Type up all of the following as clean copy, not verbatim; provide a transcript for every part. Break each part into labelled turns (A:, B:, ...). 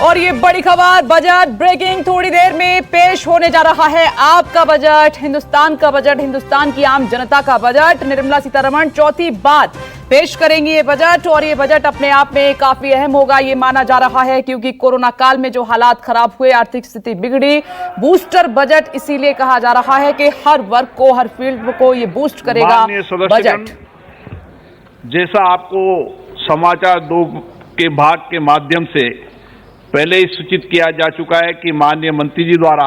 A: और ये बड़ी खबर, बजट ब्रेकिंग थोड़ी देर में पेश होने जा रहा है। आपका बजट, हिंदुस्तान का बजट, हिंदुस्तान की आम जनता का बजट। निर्मला सीतारमण चौथी बार पेश करेंगी ये बजट, और ये बजट अपने आप में काफी अहम होगा ये माना जा रहा है, क्योंकि कोरोना काल में जो हालात खराब हुए, आर्थिक स्थिति बिगड़ी। बूस्टर बजट इसीलिए कहा जा रहा है कि हर वर्ग को, हर फील्ड को ये बूस्ट करेगा बजट।
B: जैसा आपको समाचार 2 के भाग के माध्यम से पहले ही सूचित किया जा चुका है कि माननीय मंत्री जी द्वारा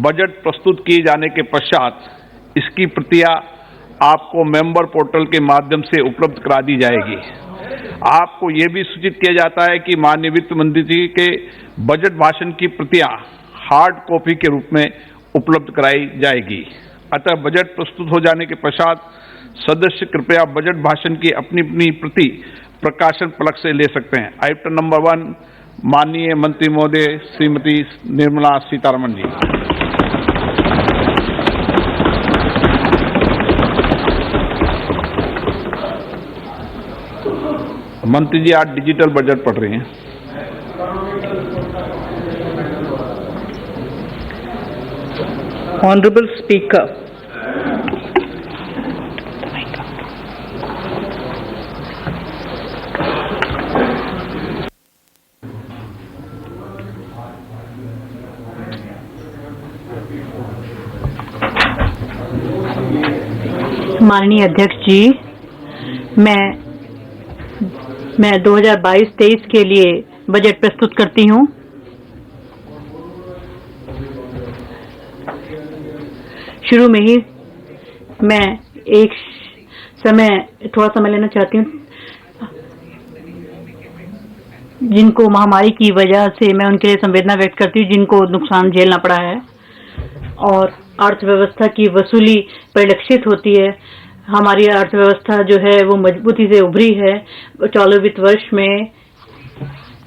B: बजट प्रस्तुत किए जाने के पश्चात इसकी प्रतियां आपको मेंबर पोर्टल के माध्यम से उपलब्ध करा दी जाएगी। आपको यह भी सूचित किया जाता है कि माननीय वित्त मंत्री जी के बजट भाषण की प्रतियां हार्ड कॉपी के रूप में उपलब्ध कराई जाएगी। अतः बजट प्रस्तुत हो जाने के पश्चात सदस्य कृपया बजट भाषण की अपनी अपनी प्रति प्रकाशन फलक से ले सकते हैं। आइटम नंबर 1, माननीय मंत्री महोदय श्रीमती निर्मला सीतारमण जी। मंत्री जी आज डिजिटल बजट पढ़ रही हैं।
C: ऑनरेबल स्पीकर, माननीय अध्यक्ष जी, मैं 2022-23 के लिए बजट प्रस्तुत करती हूँ। शुरू में ही मैं थोड़ा समय लेना चाहती हूँ। जिनको महामारी की वजह से मैं उनके लिए संवेदना व्यक्त करती हूँ, जिनको नुकसान झेलना पड़ा है और अर्थव्यवस्था की वसूली परिलक्षित होती है। हमारी अर्थव्यवस्था जो है वो मजबूती से उभरी है। चालू वित्त वर्ष में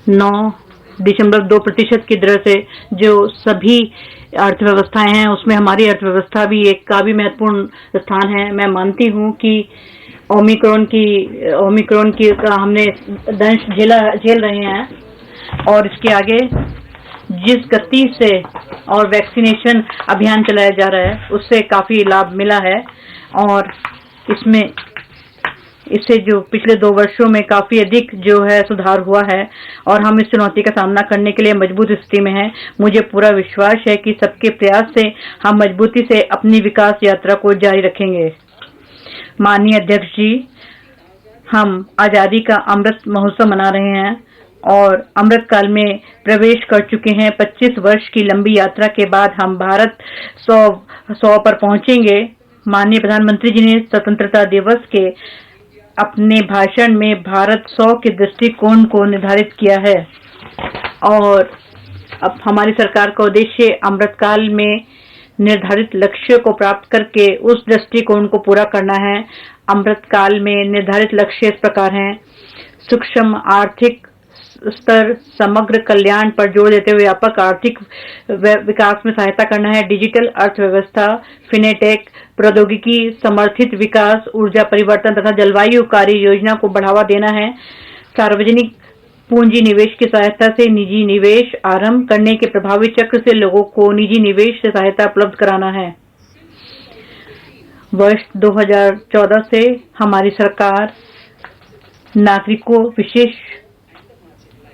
C: 9.2% की दर से जो सभी अर्थव्यवस्थाएं हैं उसमें हमारी अर्थव्यवस्था भी का भी महत्वपूर्ण स्थान है। मैं मानती हूँ कि ओमिक्रॉन की हमने दंश झेल रहे हैं और इसके आगे जिस गति से और वैक्सीनेशन अभियान चलाया जा रहा है उससे काफी लाभ मिला है और इससे जो पिछले 2 वर्षों में काफी अधिक जो है सुधार हुआ है और हम इस चुनौती का सामना करने के लिए मजबूत स्थिति में हैं। मुझे पूरा विश्वास है कि सबके प्रयास से हम मजबूती से अपनी विकास यात्रा को जारी रखेंगे। माननीय अध्यक्ष जी, हम आजादी का अमृत महोत्सव मना रहे हैं और अमृत काल में प्रवेश कर चुके हैं। 25 वर्ष की लंबी यात्रा के बाद हम भारत 100 पर पहुंचेंगे। माननीय प्रधानमंत्री जी ने स्वतंत्रता दिवस के अपने भाषण में भारत 100 के दृष्टिकोण को निर्धारित किया है और अब हमारी सरकार का उद्देश्य अमृतकाल में निर्धारित लक्ष्य को प्राप्त करके उस दृष्टिकोण को पूरा करना है। अमृतकाल में निर्धारित लक्ष्य इस प्रकार हैं: सूक्ष्म आर्थिक स्तर, समग्र कल्याण पर जोर देते हुए व्यापक आर्थिक विकास में सहायता करना है, डिजिटल अर्थव्यवस्था, फिनेटेक, प्रौद्योगिकी समर्थित विकास, ऊर्जा परिवर्तन तथा जलवायु कार्य योजना को बढ़ावा देना है, सार्वजनिक पूंजी निवेश की सहायता से निजी निवेश आरंभ करने के प्रभावी चक्र से लोगों को निजी निवेश से सहायता उपलब्ध कराना है। वर्ष 2014 से हमारी सरकार नागरिकों, विशेष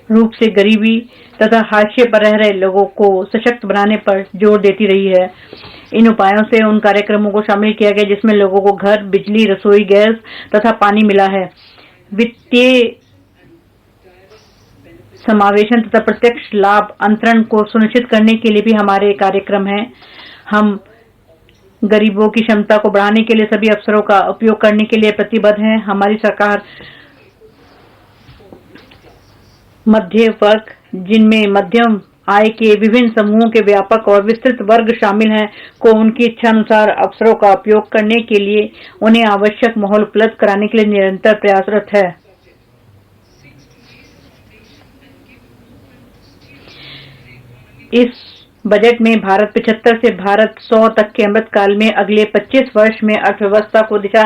C: रूप से गरीबी तथा हाशिए पर रह रहे लोगों को सशक्त बनाने पर जोर देती रही है। इन उपायों से उन कार्यक्रमों को शामिल किया गया जिसमें लोगों को घर, बिजली, रसोई गैस तथा पानी मिला है। वित्तीय समावेशन तथा प्रत्यक्ष लाभ अंतरण को सुनिश्चित करने के लिए भी हमारे कार्यक्रम हैं। हम गरीबों की क्षमता को बढ़ाने के लिए सभी अवसरों का उपयोग करने के लिए प्रतिबद्ध हैं। हमारी सरकार मध्य वर्ग, जिनमें मध्यम आय के विभिन्न समूहों के व्यापक और विस्तृत वर्ग शामिल हैं, को उनकी इच्छा अनुसार अवसरों का उपयोग करने के लिए उन्हें आवश्यक माहौल उपलब्ध कराने के लिए निरंतर प्रयासरत है। इस बजट में भारत 75 से भारत 100 तक के अमृतकाल में अगले 25 वर्ष में अर्थव्यवस्था को दिशा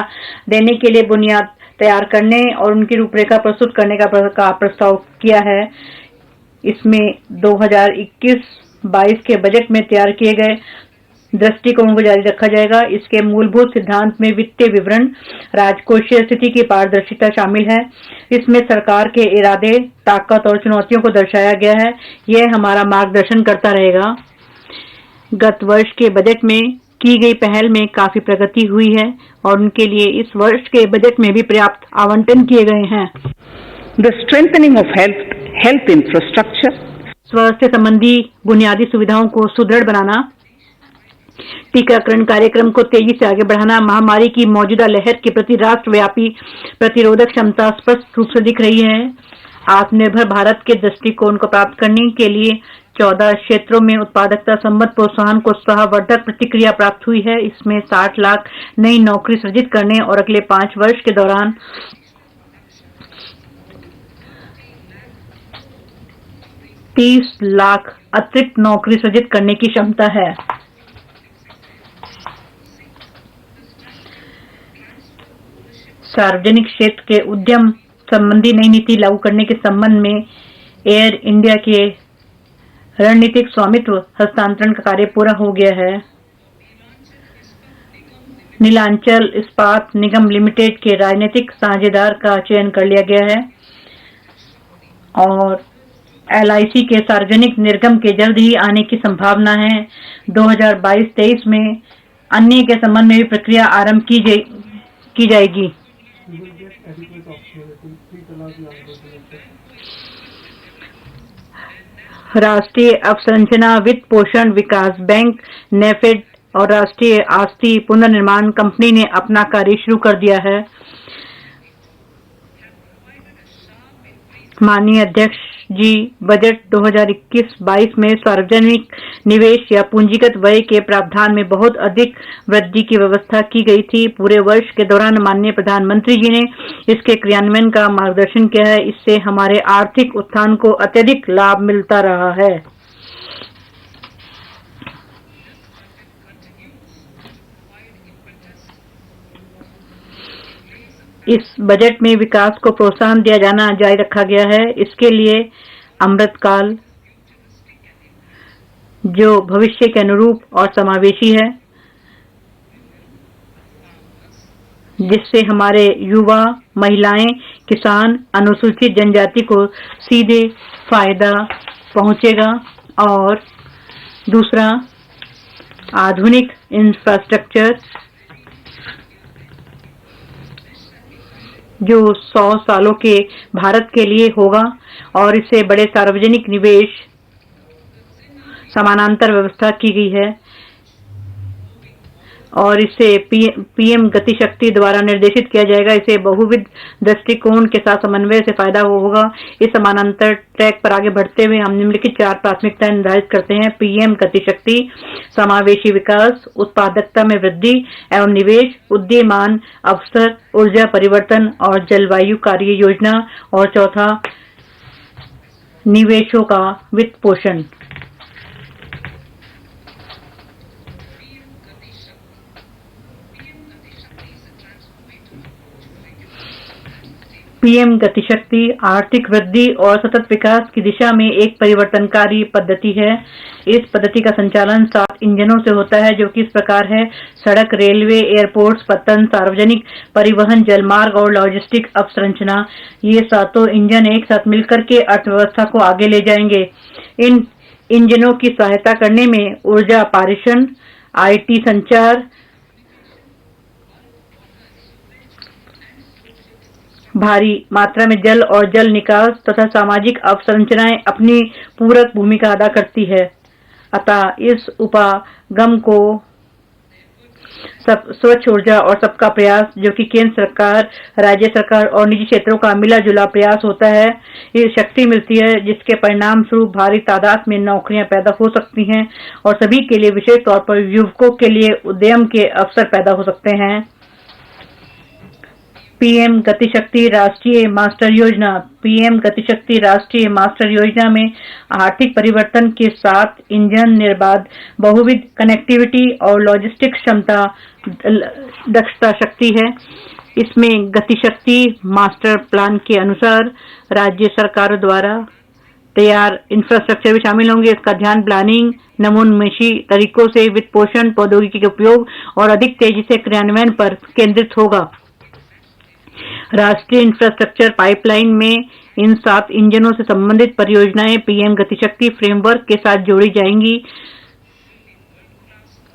C: देने के लिए बुनियाद तैयार करने और उनकी रूपरेखा प्रस्तुत करने का प्रस्ताव किया है। इसमें 2021-22 के बजट में तैयार किए गए दृष्टिकोण को जारी रखा जाएगा। इसके मूलभूत सिद्धांत में वित्तीय विवरण, राजकोषीय स्थिति की पारदर्शिता शामिल है। इसमें सरकार के इरादे, ताकत और चुनौतियों को दर्शाया गया है। यह हमारा मार्गदर्शन करता रहेगा। गत वर्ष के बजट में की गई पहल में काफी प्रगति हुई है और उनके लिए इस वर्ष के बजट में भी पर्याप्त आवंटन किए गए हैं।
D: The strengthening of health infrastructure,
C: स्वास्थ्य संबंधी बुनियादी सुविधाओं को सुदृढ़ बनाना, टीकाकरण कार्यक्रम को तेजी से आगे बढ़ाना, महामारी की मौजूदा लहर के प्रति राष्ट्रव्यापी प्रतिरोधक क्षमता स्पष्ट रूप से दिख रही है। आत्मनिर्भर भारत के दृष्टिकोण को प्राप्त करने के लिए 14 क्षेत्रों में उत्पादकता संबंध प्रोत्साहन को उत्साहवर्धक प्रतिक्रिया प्राप्त हुई है। इसमें 60 लाख नई नौकरी सृजित करने और अगले 5 वर्ष के दौरान 30 लाख अतिरिक्त नौकरी सृजित करने की क्षमता है। सार्वजनिक क्षेत्र के उद्यम संबंधी नई नीति लागू करने के संबंध में एयर इंडिया के रणनीतिक स्वामित्व हस्तांतरण का कार्य पूरा हो गया है। नीलांचल इस्पात निगम लिमिटेड के राजनीतिक साझेदार का चयन कर लिया गया है और LIC के सार्वजनिक निर्गम के जल्द ही आने की संभावना है। 2022-23 में अन्य के संबंध में भी प्रक्रिया आरंभ की जाएगी। राष्ट्रीय अवसंरचना वित्त पोषण विकास बैंक नेफेड और राष्ट्रीय आस्ती पुनर्निर्माण कंपनी ने अपना कार्य शुरू कर दिया है। माननीय अध्यक्ष जी, बजट 2021-22 में सार्वजनिक निवेश या पूंजीगत व्यय के प्रावधान में बहुत अधिक वृद्धि की व्यवस्था की गई थी। पूरे वर्ष के दौरान माननीय प्रधानमंत्री जी ने इसके क्रियान्वयन का मार्गदर्शन किया है। इससे हमारे आर्थिक उत्थान को अत्यधिक लाभ मिलता रहा है। इस बजट में विकास को प्रोत्साहन दिया जाना जारी रखा गया है। इसके लिए अमृतकाल जो भविष्य के अनुरूप और समावेशी है, जिससे हमारे युवा, महिलाएं, किसान, अनुसूचित जनजाति को सीधे फायदा पहुंचेगा। और दूसरा, आधुनिक इंफ्रास्ट्रक्चर जो 100 सालों के भारत के लिए होगा और इससे बड़े सार्वजनिक निवेश समानांतर व्यवस्था की गई है और इससे पीएम गति शक्ति द्वारा निर्देशित किया जाएगा। इसे बहुविध दृष्टिकोण के साथ समन्वय से फायदा होगा। इस समानांतर ट्रैक पर आगे बढ़ते हुए हम निम्नलिखित 4 प्राथमिकताएं निर्धारित करते हैं। पीएम गति शक्ति, समावेशी विकास, उत्पादकता में वृद्धि एवं निवेश, उदीयमान अवसर, ऊर्जा परिवर्तन और जलवायु कार्य योजना। और चौथा, निवेशों का वित्त पोषण। पीएम गति शक्ति आर्थिक वृद्धि और सतत विकास की दिशा में एक परिवर्तनकारी पद्धति है। इस पद्धति का संचालन 7 इंजनों से होता है, जो कि इस प्रकार है: सड़क, रेलवे, एयरपोर्ट्स, पत्तन, सार्वजनिक परिवहन, जलमार्ग और लॉजिस्टिक अवसंरचना। ये 7 इंजन एक साथ मिलकर के अर्थव्यवस्था को आगे ले जाएंगे। इन इंजनों की सहायता करने में ऊर्जा पारेषण, IT संचार, भारी मात्रा में जल और जल निकास तथा सामाजिक अवसंरचनाएं अपनी पूरक भूमिका अदा करती है। अतः इस उपागम को स्वच्छ ऊर्जा और सबका प्रयास, जो कि केंद्र सरकार, राज्य सरकार और निजी क्षेत्रों का मिला जुला प्रयास होता है, ये शक्ति मिलती है, जिसके परिणाम स्वरूप भारी तादाद में नौकरियां पैदा हो सकती हैं और सभी के लिए, विशेष तौर पर युवकों के लिए उद्यम के अवसर पैदा हो सकते हैं। पीएम गति शक्ति राष्ट्रीय मास्टर योजना। पीएम गति शक्ति राष्ट्रीय मास्टर योजना में आर्थिक परिवर्तन के साथ इंजन निर्बाध बहुविध कनेक्टिविटी और लॉजिस्टिक क्षमता दक्षता शक्ति है। इसमें गति शक्ति मास्टर प्लान के अनुसार राज्य सरकारों द्वारा तैयार इंफ्रास्ट्रक्चर भी शामिल होंगे। इसका ध्यान प्लानिंग, नमूनमेशी तरीकों से वित्त पोषण, प्रौद्योगिकी के उपयोग और अधिक तेजी से क्रियान्वयन पर केंद्रित होगा। राष्ट्रीय इंफ्रास्ट्रक्चर पाइपलाइन में इन 7 इंजनों से संबंधित परियोजनाएं पीएम गतिशक्ति फ्रेमवर्क के साथ जोड़ी जाएंगी।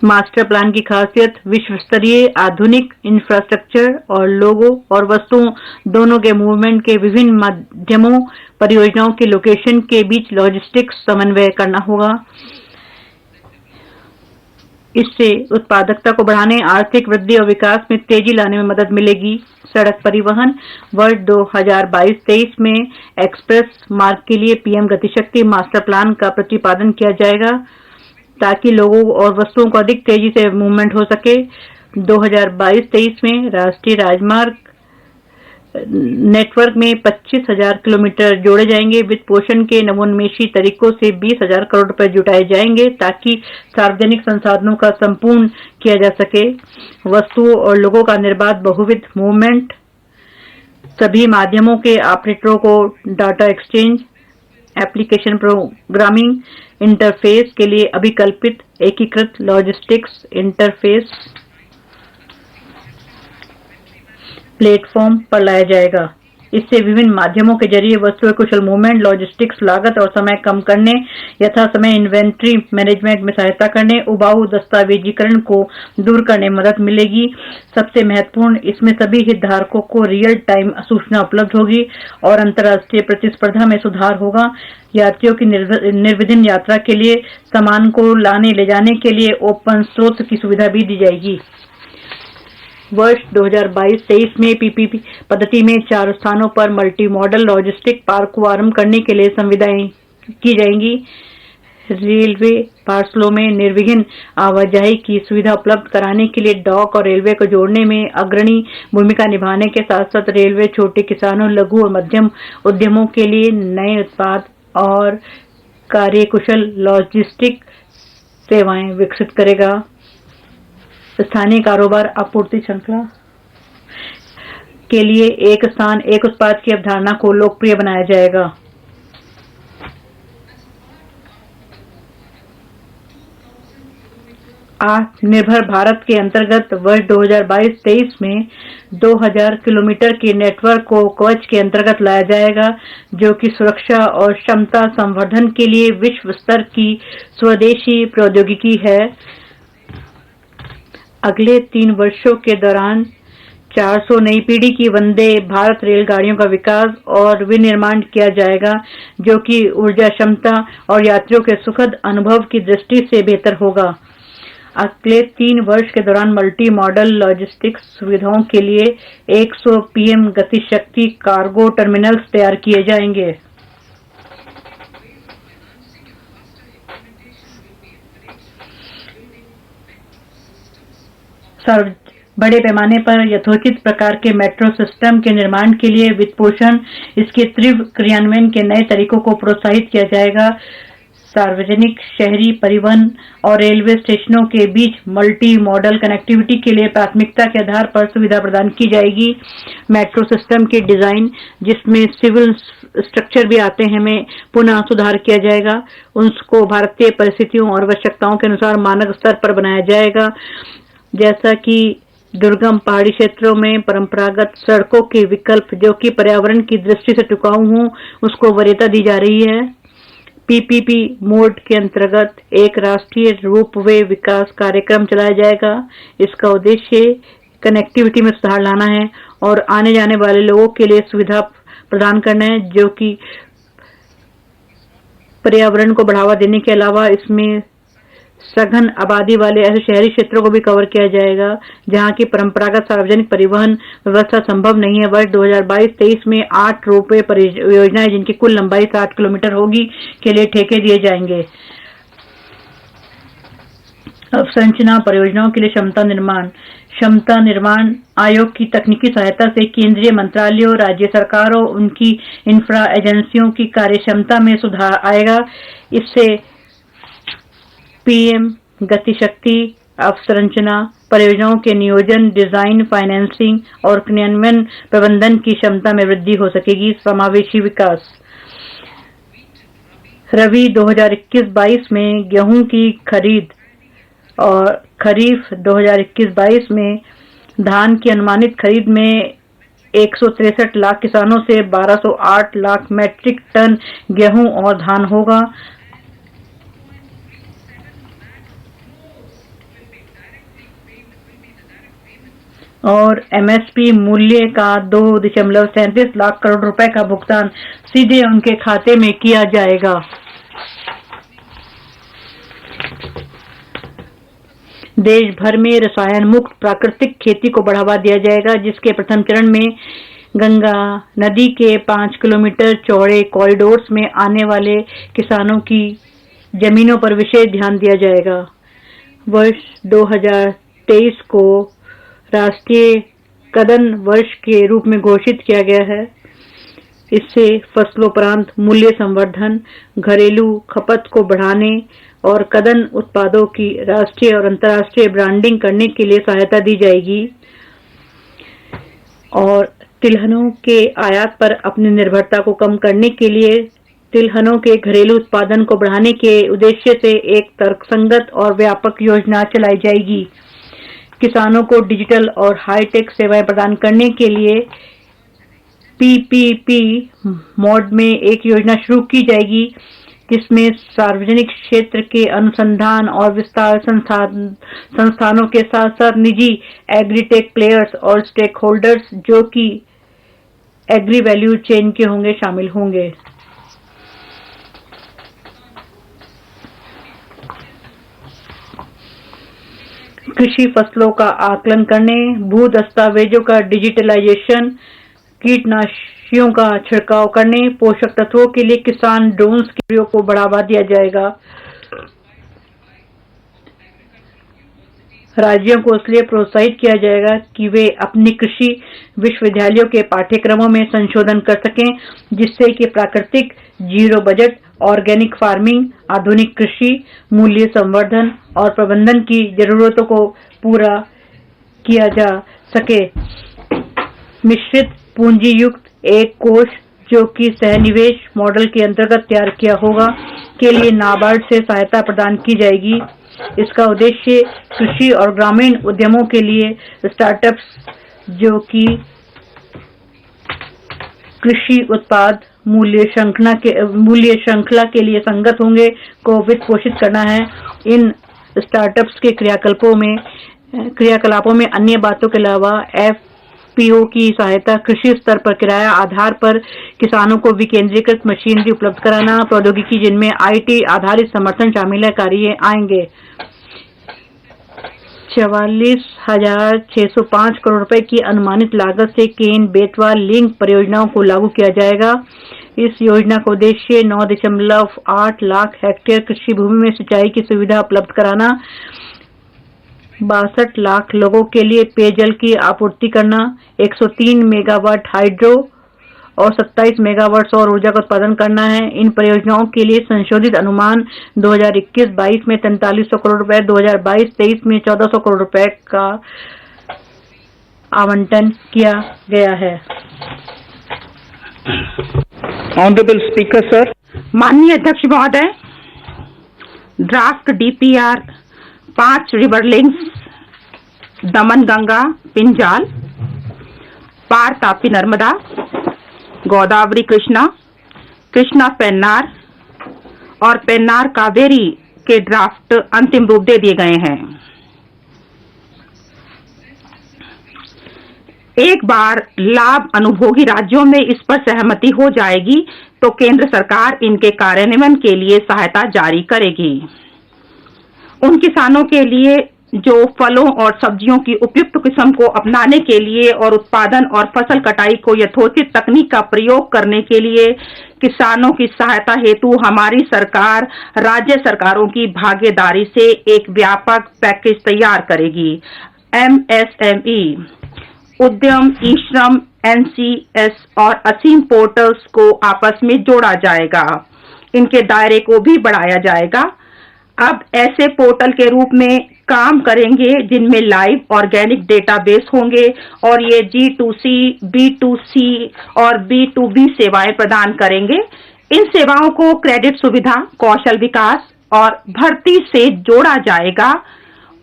C: मास्टर प्लान की खासियत विश्व स्तरीय आधुनिक इंफ्रास्ट्रक्चर और लोगों और वस्तुओं दोनों के मूवमेंट के विभिन्न माध्यमों, परियोजनाओं के लोकेशन के बीच लॉजिस्टिक्स समन्वय करना होगा। इससे उत्पादकता को बढ़ाने, आर्थिक वृद्धि और विकास में तेजी लाने में मदद मिलेगी। सड़क परिवहन वर्ष 2022-23 में एक्सप्रेस मार्ग के लिए पीएम गतिशक्ति मास्टर प्लान का प्रतिपादन किया जाएगा ताकि लोगों और वस्तुओं को अधिक तेजी से मूवमेंट हो सके। 2022-23 में राष्ट्रीय राजमार्ग नेटवर्क में 25,000 किलोमीटर जोड़े जाएंगे। वित्त पोषण के नवोन्मेषी तरीकों से 20,000 करोड़ रुपए जुटाए जाएंगे ताकि सार्वजनिक संसाधनों का संपूर्ण किया जा सके। वस्तुओं और लोगों का निर्बाध बहुविध मूवमेंट, सभी माध्यमों के ऑपरेटरों को data exchange, application programming interface के लिए अभिकल्पित एकीकृत लॉजिस्टिक्स इंटरफेस प्लेटफॉर्म पर लाया जाएगा। इससे विभिन्न माध्यमों के जरिए वस्तुओं कुशल मूवमेंट, लॉजिस्टिक्स लागत और समय कम करने, यथा समय इन्वेंट्री मैनेजमेंट में सहायता करने, उबाऊ दस्तावेजीकरण को दूर करने में मदद मिलेगी। सबसे महत्वपूर्ण, इसमें सभी हितधारकों को रियल टाइम सूचना उपलब्ध होगी और अंतर्राष्ट्रीय प्रतिस्पर्धा में सुधार होगा। यात्रियों की निर्विघ्न यात्रा के लिए सामान को लाने ले जाने के लिए ओपन स्रोत की सुविधा भी दी जाएगी। वर्ष 2022-23 में पीपीपी पद्धति में 4 स्थानों पर मल्टी मॉडल लॉजिस्टिक पार्क को आरंभ करने के लिए संविदाएं की जाएंगी। रेलवे पार्सलों में निर्विघ्न आवाजाही की सुविधा उपलब्ध कराने के लिए डॉक और रेलवे को जोड़ने में अग्रणी भूमिका निभाने के साथ साथ रेलवे छोटे किसानों, लघु और मध्यम उद्यमों के लिए नए उत्पाद और कार्यकुशल लॉजिस्टिक सेवाएं विकसित करेगा। स्थानीय कारोबार आपूर्ति श्रृंखला के लिए एक स्थान एक उत्पाद की अवधारणा को लोकप्रिय बनाया जाएगा। आत्मनिर्भर भारत के अंतर्गत वर्ष 2022-23 में 2000 किलोमीटर के नेटवर्क को कवच के अंतर्गत लाया जाएगा, जो कि सुरक्षा और क्षमता संवर्धन के लिए विश्व स्तर की स्वदेशी प्रौद्योगिकी है। अगले 3 वर्षों के दौरान 400 नई पीढ़ी की वंदे भारत रेलगाड़ियों का विकास और विनिर्माण किया जाएगा, जो कि ऊर्जा क्षमता और यात्रियों के सुखद अनुभव की दृष्टि से बेहतर होगा। अगले 3 वर्ष के दौरान मल्टी मॉडल लॉजिस्टिक्स सुविधाओं के लिए 100 पीएम गतिशक्ति कार्गो टर्मिनल्स तैयार किए जाएंगे। बड़े पैमाने पर यथोचित प्रकार के मेट्रो सिस्टम के निर्माण के लिए वित्त पोषण, इसके तीव्र क्रियान्वयन के नए तरीकों को प्रोत्साहित किया जाएगा। सार्वजनिक शहरी परिवहन और रेलवे स्टेशनों के बीच मल्टी मॉडल कनेक्टिविटी के लिए प्राथमिकता के आधार पर सुविधा प्रदान की जाएगी। मेट्रो सिस्टम के डिजाइन, जिसमें सिविल स्ट्रक्चर भी आते हैं, में पुनः सुधार किया जाएगा। उसको भारतीय परिस्थितियों और आवश्यकताओं के अनुसार मानक स्तर पर बनाया जाएगा, जैसा कि दुर्गम पहाड़ी क्षेत्रों में परंपरागत सड़कों के विकल्प जो कि पर्यावरण की दृष्टि से टिकाऊ हों, उसको वरीयता दी जा रही है। पीपीपी मोड के अंतर्गत एक राष्ट्रीय रोपवे विकास कार्यक्रम चलाया जाएगा। इसका उद्देश्य कनेक्टिविटी में सुधार लाना है और आने जाने वाले लोगों के लिए सुविधा प्रदान करना है, जो कि पर्यावरण को बढ़ावा देने के अलावा इसमें सघन आबादी वाले ऐसे शहरी क्षेत्रों को भी कवर किया जाएगा जहां की परंपरागत सार्वजनिक परिवहन व्यवस्था संभव नहीं है। वर्ष 2022-23 में 8 रोपवे परियोजनाएं, जिनकी कुल लंबाई 60 किलोमीटर होगी, के लिए ठेके दिए जाएंगे। अवसंरचना परियोजनाओं के लिए क्षमता निर्माण आयोग की तकनीकी सहायता से केंद्रीय मंत्रालयों, राज्य सरकारों, उनकी इंफ्रा एजेंसियों की कार्यक्षमता में सुधार आएगा। इससे पीएम गतिशक्ति अवसंरचना परियोजनाओं के नियोजन, डिजाइन, फाइनेंसिंग और क्रियान्वयन प्रबंधन की क्षमता में वृद्धि हो सकेगी। समावेशी विकास रबी 2021-22 में गेहूं की खरीद और खरीफ 2021-22 में धान की अनुमानित खरीद में 163 लाख किसानों से 1208 लाख मैट्रिक टन गेहूं और धान होगा। और एमएसपी मूल्य का 2.37 लाख करोड़ रुपए का भुगतान सीधे उनके खाते में किया जाएगा। देश भर में रसायन मुक्त प्राकृतिक खेती को बढ़ावा दिया जाएगा, जिसके प्रथम चरण में गंगा नदी के 5 किलोमीटर चौड़े कॉरिडोर्स में आने वाले किसानों की जमीनों पर विशेष ध्यान दिया जाएगा। वर्ष 2023 को राष्ट्रीय कदम वर्ष के रूप में घोषित किया गया है। इससे फसलोपरांत मूल्य संवर्धन, घरेलू खपत को बढ़ाने और कदम उत्पादों की राष्ट्रीय और अंतर्राष्ट्रीय ब्रांडिंग करने के लिए सहायता दी जाएगी और तिलहनों के आयात पर अपनी निर्भरता को कम करने के लिए तिलहनों के घरेलू उत्पादन को बढ़ाने के उद्देश्य से एक तर्कसंगत और व्यापक योजना चलाई जाएगी। किसानों को डिजिटल और हाईटेक सेवाएं प्रदान करने के लिए पीपीपी मोड में एक योजना शुरू की जाएगी, जिसमें सार्वजनिक क्षेत्र के अनुसंधान और विस्तार संस्थानों के साथ साथ निजी एग्रीटेक प्लेयर्स और स्टेक होल्डर्स जो कि एग्री वैल्यू चेन के होंगे शामिल होंगे। कृषि फसलों का आकलन करने, भू दस्तावेजों का डिजिटलाइजेशन, कीटनाशियों का छिड़काव करने, पोषक तत्वों के लिए किसान ड्रोन्स के प्रयोग को बढ़ावा दिया जाएगा। राज्यों को इसलिए प्रोत्साहित किया जाएगा कि वे अपनी कृषि विश्वविद्यालयों के पाठ्यक्रमों में संशोधन कर सकें, जिससे कि प्राकृतिक, जीरो बजट, ऑर्गेनिक फार्मिंग, आधुनिक कृषि, मूल्य संवर्धन और प्रबंधन की जरूरतों को पूरा किया जा सके। मिश्रित पूंजी युक्त एक कोष जो कि सहनिवेश मॉडल के अंतर्गत तैयार किया होगा के लिए नाबार्ड से सहायता प्रदान की जाएगी। इसका उद्देश्य कृषि और ग्रामीण उद्यमों के लिए स्टार्टअप्स जो कि कृषि उत्पाद मूल्य श्रृंखला के लिए संगत होंगे को वित्त पोषित करना है। इन स्टार्टअप्स के क्रियाकलापों में अन्य बातों के अलावा एफपीओ की सहायता, कृषि स्तर पर किराया आधार पर किसानों को विकेंद्रीकृत मशीनरी उपलब्ध कराना, प्रौद्योगिकी जिनमें आईटी आधारित समर्थन शामिल है कार्य आएंगे। 44,605 करोड़ रुपए की अनुमानित लागत से केन बेतवा लिंक परियोजनाओं को लागू किया जाएगा। इस योजना का उद्देश्य 9.8 लाख हेक्टेयर कृषि भूमि में सिंचाई की सुविधा उपलब्ध कराना, 62 लाख लोगों के लिए पेयजल की आपूर्ति करना, 103 मेगावाट हाइड्रो और 27 मेगावाट सौर ऊर्जा का उत्पादन करना है। इन परियोजनाओं के लिए संशोधित अनुमान 2021-22 में 4300 करोड़ रुपए, 2022-23 में 1400 करोड़ रुपए का आवंटन किया गया है।
D: Honorable Speaker, sir.
E: माननीय अध्यक्ष महोदय, ड्राफ्ट डीपीआर 5 रिवर लिंक्स दमन गंगा पिंजाल, पार तापी नर्मदा, गोदावरी कृष्णा, कृष्णा पेन्नार और पेन्नार कावेरी के ड्राफ्ट अंतिम रूप दे दिए गए हैं। एक बार लाभ अनुभोगी राज्यों में इस पर सहमति हो जाएगी तो केंद्र सरकार इनके कार्यान्वयन के लिए सहायता जारी करेगी। उन किसानों के लिए जो फलों और सब्जियों की उपयुक्त किस्म को अपनाने के लिए और उत्पादन और फसल कटाई को यथोचित तकनीक का प्रयोग करने के लिए किसानों की सहायता हेतु हमारी सरकार राज्य सरकारों की भागीदारी से एक व्यापक पैकेज तैयार करेगी। एमएसएमई, उद्यम, ई श्रम, एनसीएस और असीम पोर्टल्स को आपस में जोड़ा जाएगा। इनके दायरे को भी बढ़ाया जाएगा। अब ऐसे पोर्टल के रूप में काम करेंगे जिनमें लाइव ऑर्गेनिक डेटाबेस होंगे और ये G2C, B2C और B2B सेवाएं प्रदान करेंगे। इन सेवाओं को क्रेडिट सुविधा, कौशल विकास और भर्ती से जोड़ा जाएगा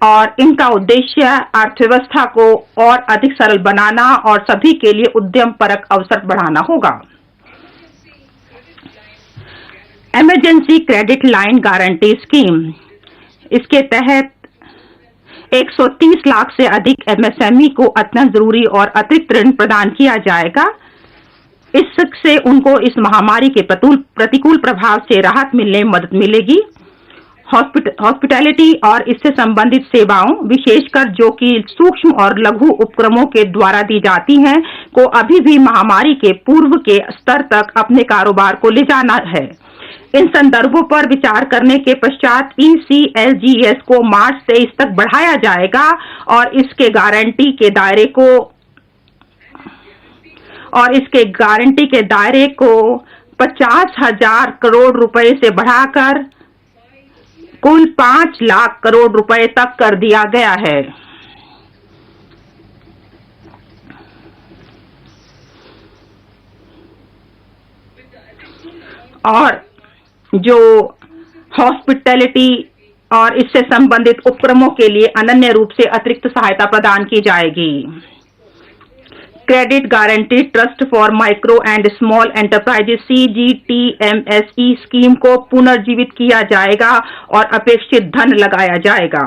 E: और इनका उद्देश्य अर्थव्यवस्था को और अधिक सरल बनाना और सभी के लिए उद्यम परक अवसर बढ़ाना होगा। Emergency credit line guarantee scheme, इसके तहत 130 लाख से अधिक एमएसएमई को अत्यंत जरूरी और अतिरिक्त ऋण प्रदान किया जाएगा। इससे उनको इस महामारी के प्रतिकूल प्रभाव से राहत मिलने में मदद मिलेगी। हॉस्पिटैलिटी और इससे संबंधित सेवाओं, विशेषकर जो कि सूक्ष्म और लघु उपक्रमों के द्वारा दी जाती हैं, को अभी भी महामारी के पूर्व के स्तर तक अपने कारोबार को ले जाना है। इन संदर्भों पर विचार करने के पश्चात ECLGS को मार्च 23 तक बढ़ाया जाएगा और इसके गारंटी के दायरे को 50,000 करोड़ रुपए से बढ़ाकर कुल 5 लाख करोड़ रुपए तक कर दिया गया है। और जो हॉस्पिटैलिटी और इससे संबंधित उपक्रमों के लिए अनन्य रूप से अतिरिक्त सहायता प्रदान की जाएगी। Credit guarantee trust for micro and small enterprises CGTMSE scheme को पुनर्जीवित किया जाएगा और अपेक्षित धन लगाया जाएगा।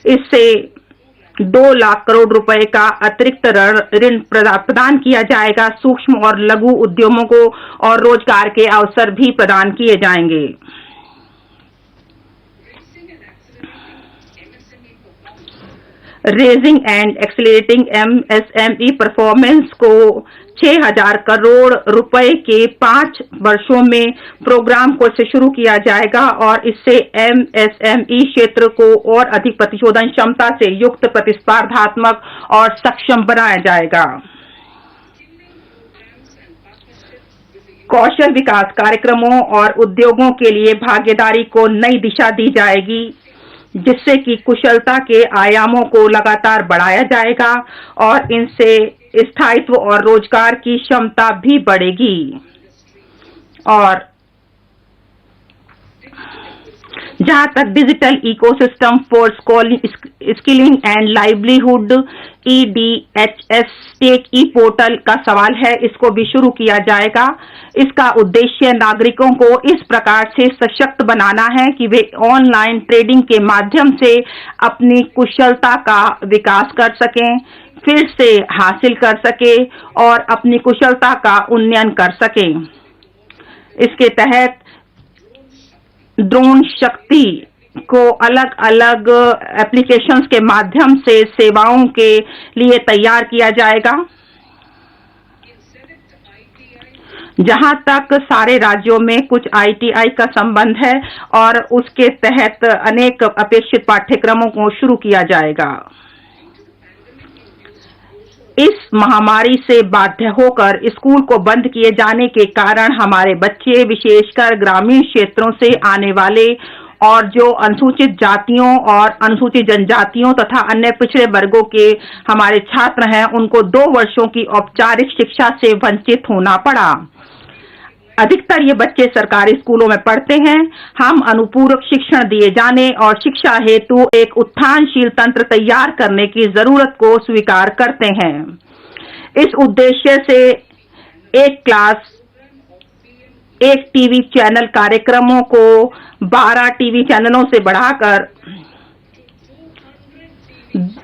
E: इससे 2 लाख करोड़ रुपए का अतिरिक्त ऋण प्रदान किया जाएगा। सूक्ष्म और लघु उद्यमों को और रोजगार के अवसर भी प्रदान किए जाएंगे। Raising and accelerating MSME performance को 6,000 करोड़ रुपए के 5 वर्षों में प्रोग्राम को से शुरू किया जाएगा और इससे MSME क्षेत्र को और अधिक प्रतिशोधन क्षमता से युक्त, प्रतिस्पर्धात्मक और सक्षम बनाया जाएगा। कौशल विकास कार्यक्रमों और उद्योगों के लिए भागीदारी को नई दिशा दी जाएगी, जिससे कि कुशलता के आयामों को लगातार बढ़ाया जाएगा और इनसे स्थायित्व और रोजगार की क्षमता भी बढ़ेगी। और जहां तक digital ecosystem for skilling and livelihood EDHS tech e portal का सवाल है, इसको भी शुरू किया जाएगा। इसका उद्देश्य नागरिकों को इस प्रकार से सशक्त बनाना है कि वे ऑनलाइन ट्रेडिंग के माध्यम से अपनी कुशलता का विकास कर सकें, फिर से हासिल कर सके और अपनी कुशलता का उन्नयन कर सकें। इसके तहत ड्रोन शक्ति को अलग अलग एप्लीकेशंस के माध्यम से सेवाओं के लिए तैयार किया जाएगा। जहां तक सारे राज्यों में कुछ ITI का संबंध है और उसके तहत अनेक अपेक्षित पाठ्यक्रमों को शुरू किया जाएगा। इस महामारी से बाध्य होकर स्कूल को बंद किए जाने के कारण हमारे बच्चे, विशेषकर ग्रामीण क्षेत्रों से आने वाले और जो अनुसूचित जातियों और अनुसूचित जनजातियों तथा अन्य पिछड़े वर्गों के हमारे छात्र हैं, उनको 2 वर्षों की औपचारिक शिक्षा से वंचित होना पड़ा। अधिकतर ये बच्चे सरकारी स्कूलों में पढ़ते हैं। हम अनुपूरक शिक्षण दिए जाने और शिक्षा हेतु एक उत्थानशील तंत्र तैयार करने की जरूरत को स्वीकार करते हैं। इस उद्देश्य से एक क्लास, एक टीवी चैनल कार्यक्रमों को 12 टीवी चैनलों से बढ़ाकर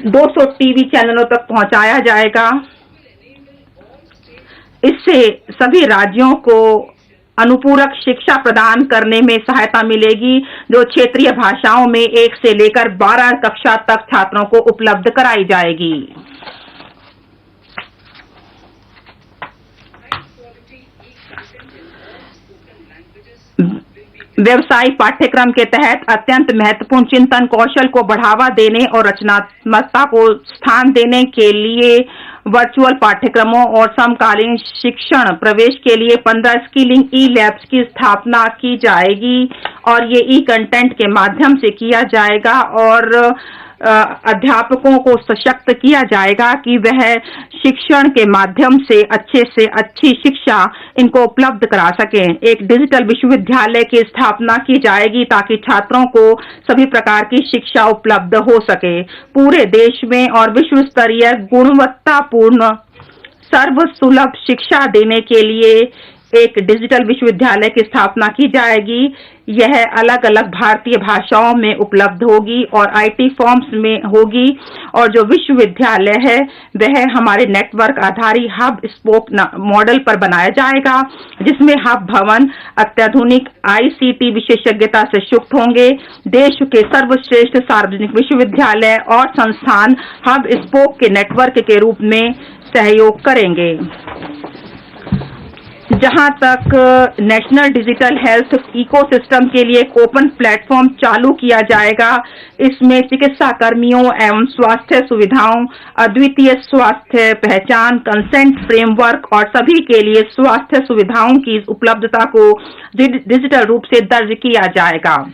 E: 200 टीवी चैनलों तक पहुंचाया जाएगा। इससे सभी राज्यों को अनुपूरक शिक्षा प्रदान करने में सहायता मिलेगी, जो क्षेत्रीय भाषाओं में 1 से लेकर 12 कक्षा तक छात्रों को उपलब्ध कराई जाएगी। व्यवसायिक पाठ्यक्रम के तहत अत्यंत महत्वपूर्ण चिंतन कौशल को बढ़ावा देने और रचनात्मकता को स्थान देने के लिए वर्चुअल पाठ्यक्रमों और समकालीन शिक्षण प्रवेश के लिए 15 स्किलिंग ई-लैब्स की स्थापना की जाएगी और ये ई-कंटेंट के माध्यम से किया जाएगा और अध्यापकों को सशक्त किया जाएगा कि वह शिक्षण के माध्यम से अच्छी शिक्षा इनको उपलब्ध करा सकें। एक डिजिटल विश्वविद्यालय की स्थापना की जाएगी ताकि छात्रों को सभी प्रकार की शिक्षा उपलब्ध हो सके। पूरे देश में और विश्व स्तरीय गुणवत्तापूर्ण सर्वसुलभ शिक्षा देने के लिए एक डिजिटल विश्वविद्यालय की स्थापना की जाएगी। यह अलग अलग भारतीय भाषाओं में उपलब्ध होगी और आईटी फॉर्म्स में होगी, और जो विश्वविद्यालय है वह हमारे नेटवर्क आधारित हब स्पोक मॉडल पर बनाया जाएगा, जिसमें हब भवन अत्याधुनिक आईसीटी विशेषज्ञता से युक्त होंगे। देश के सर्वश्रेष्ठ सार्वजनिक विश्वविद्यालय और संस्थान हब स्पोक के नेटवर्क के रूप में सहयोग करेंगे। जहां तक नेशनल डिजिटल हेल्थ इकोसिस्टम के लिए एक ओपन प्लेटफॉर्म चालू किया जाएगा। इसमें चिकित्सा कर्मियों एवं स्वास्थ्य सुविधाओं, अद्वितीय स्वास्थ्य पहचान, कंसेंट फ्रेमवर्क और सभी के लिए स्वास्थ्य सुविधाओं की उपलब्धता को डिजिटल रूप से दर्ज किया जाएगा।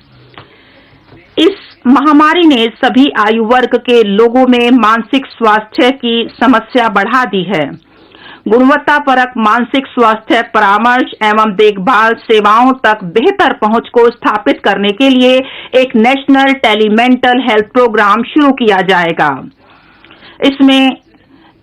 E: इस महामारी ने सभी आयु वर्ग के लोगों में मानसिक स्वास्थ्य की समस्या बढ़ा दी है। गुणवत्तापरक मानसिक स्वास्थ्य परामर्श एवं देखभाल सेवाओं तक बेहतर पहुंच को स्थापित करने के लिए एक नेशनल टेलीमेंटल हेल्थ प्रोग्राम शुरू किया जाएगा। इसमें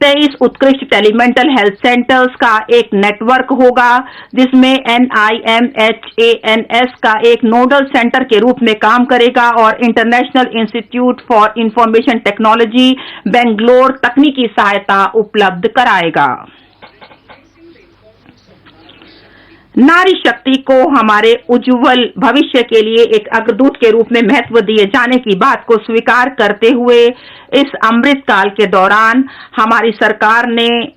E: 23 उत्कृष्ट टेलीमेंटल हेल्थ सेंटर्स का एक नेटवर्क होगा, जिसमें NIMHANS का एक नोडल सेंटर के रूप में काम करेगा और international institute for information technology Bangalore तकनीकी सहायता उपलब्ध कराएगा। नारी शक्ति को हमारे उज्जवल भविष्य के लिए एक अग्रदूत के रूप में महत्व दिए जाने की बात को स्वीकार करते हुए इस अमृत काल के दौरान हमारी सरकार ने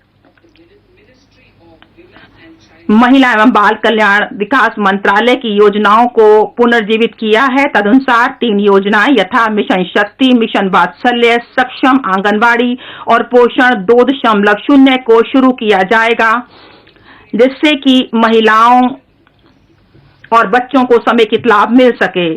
E: महिला एवं बाल कल्याण विकास मंत्रालय की योजनाओं को पुनर्जीवित किया है। तदनुसार 3 योजनाएं यथा मिशन शक्ति, मिशन वात्सल्य, सक्षम आंगनबाड़ी और पोषण 2.0 को शुरू किया जाएगा, जिससे कि महिलाओं और बच्चों को समेकित लाभ मिल सके।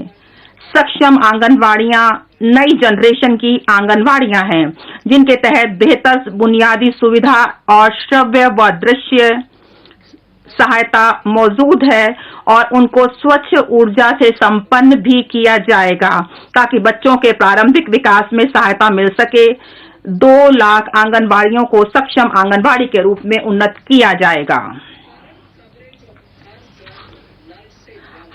E: सक्षम आंगनवाड़ियां नई जनरेशन की आंगनवाड़ियां हैं, जिनके तहत बेहतर बुनियादी सुविधा और श्रव्य व दृश्य सहायता मौजूद है और उनको स्वच्छ ऊर्जा से संपन्न भी किया जाएगा ताकि बच्चों के प्रारंभिक विकास में सहायता मिल सके। 2 लाख आंगनबाड़ियों को सक्षम आंगनबाड़ी के रूप में उन्नत किया जाएगा।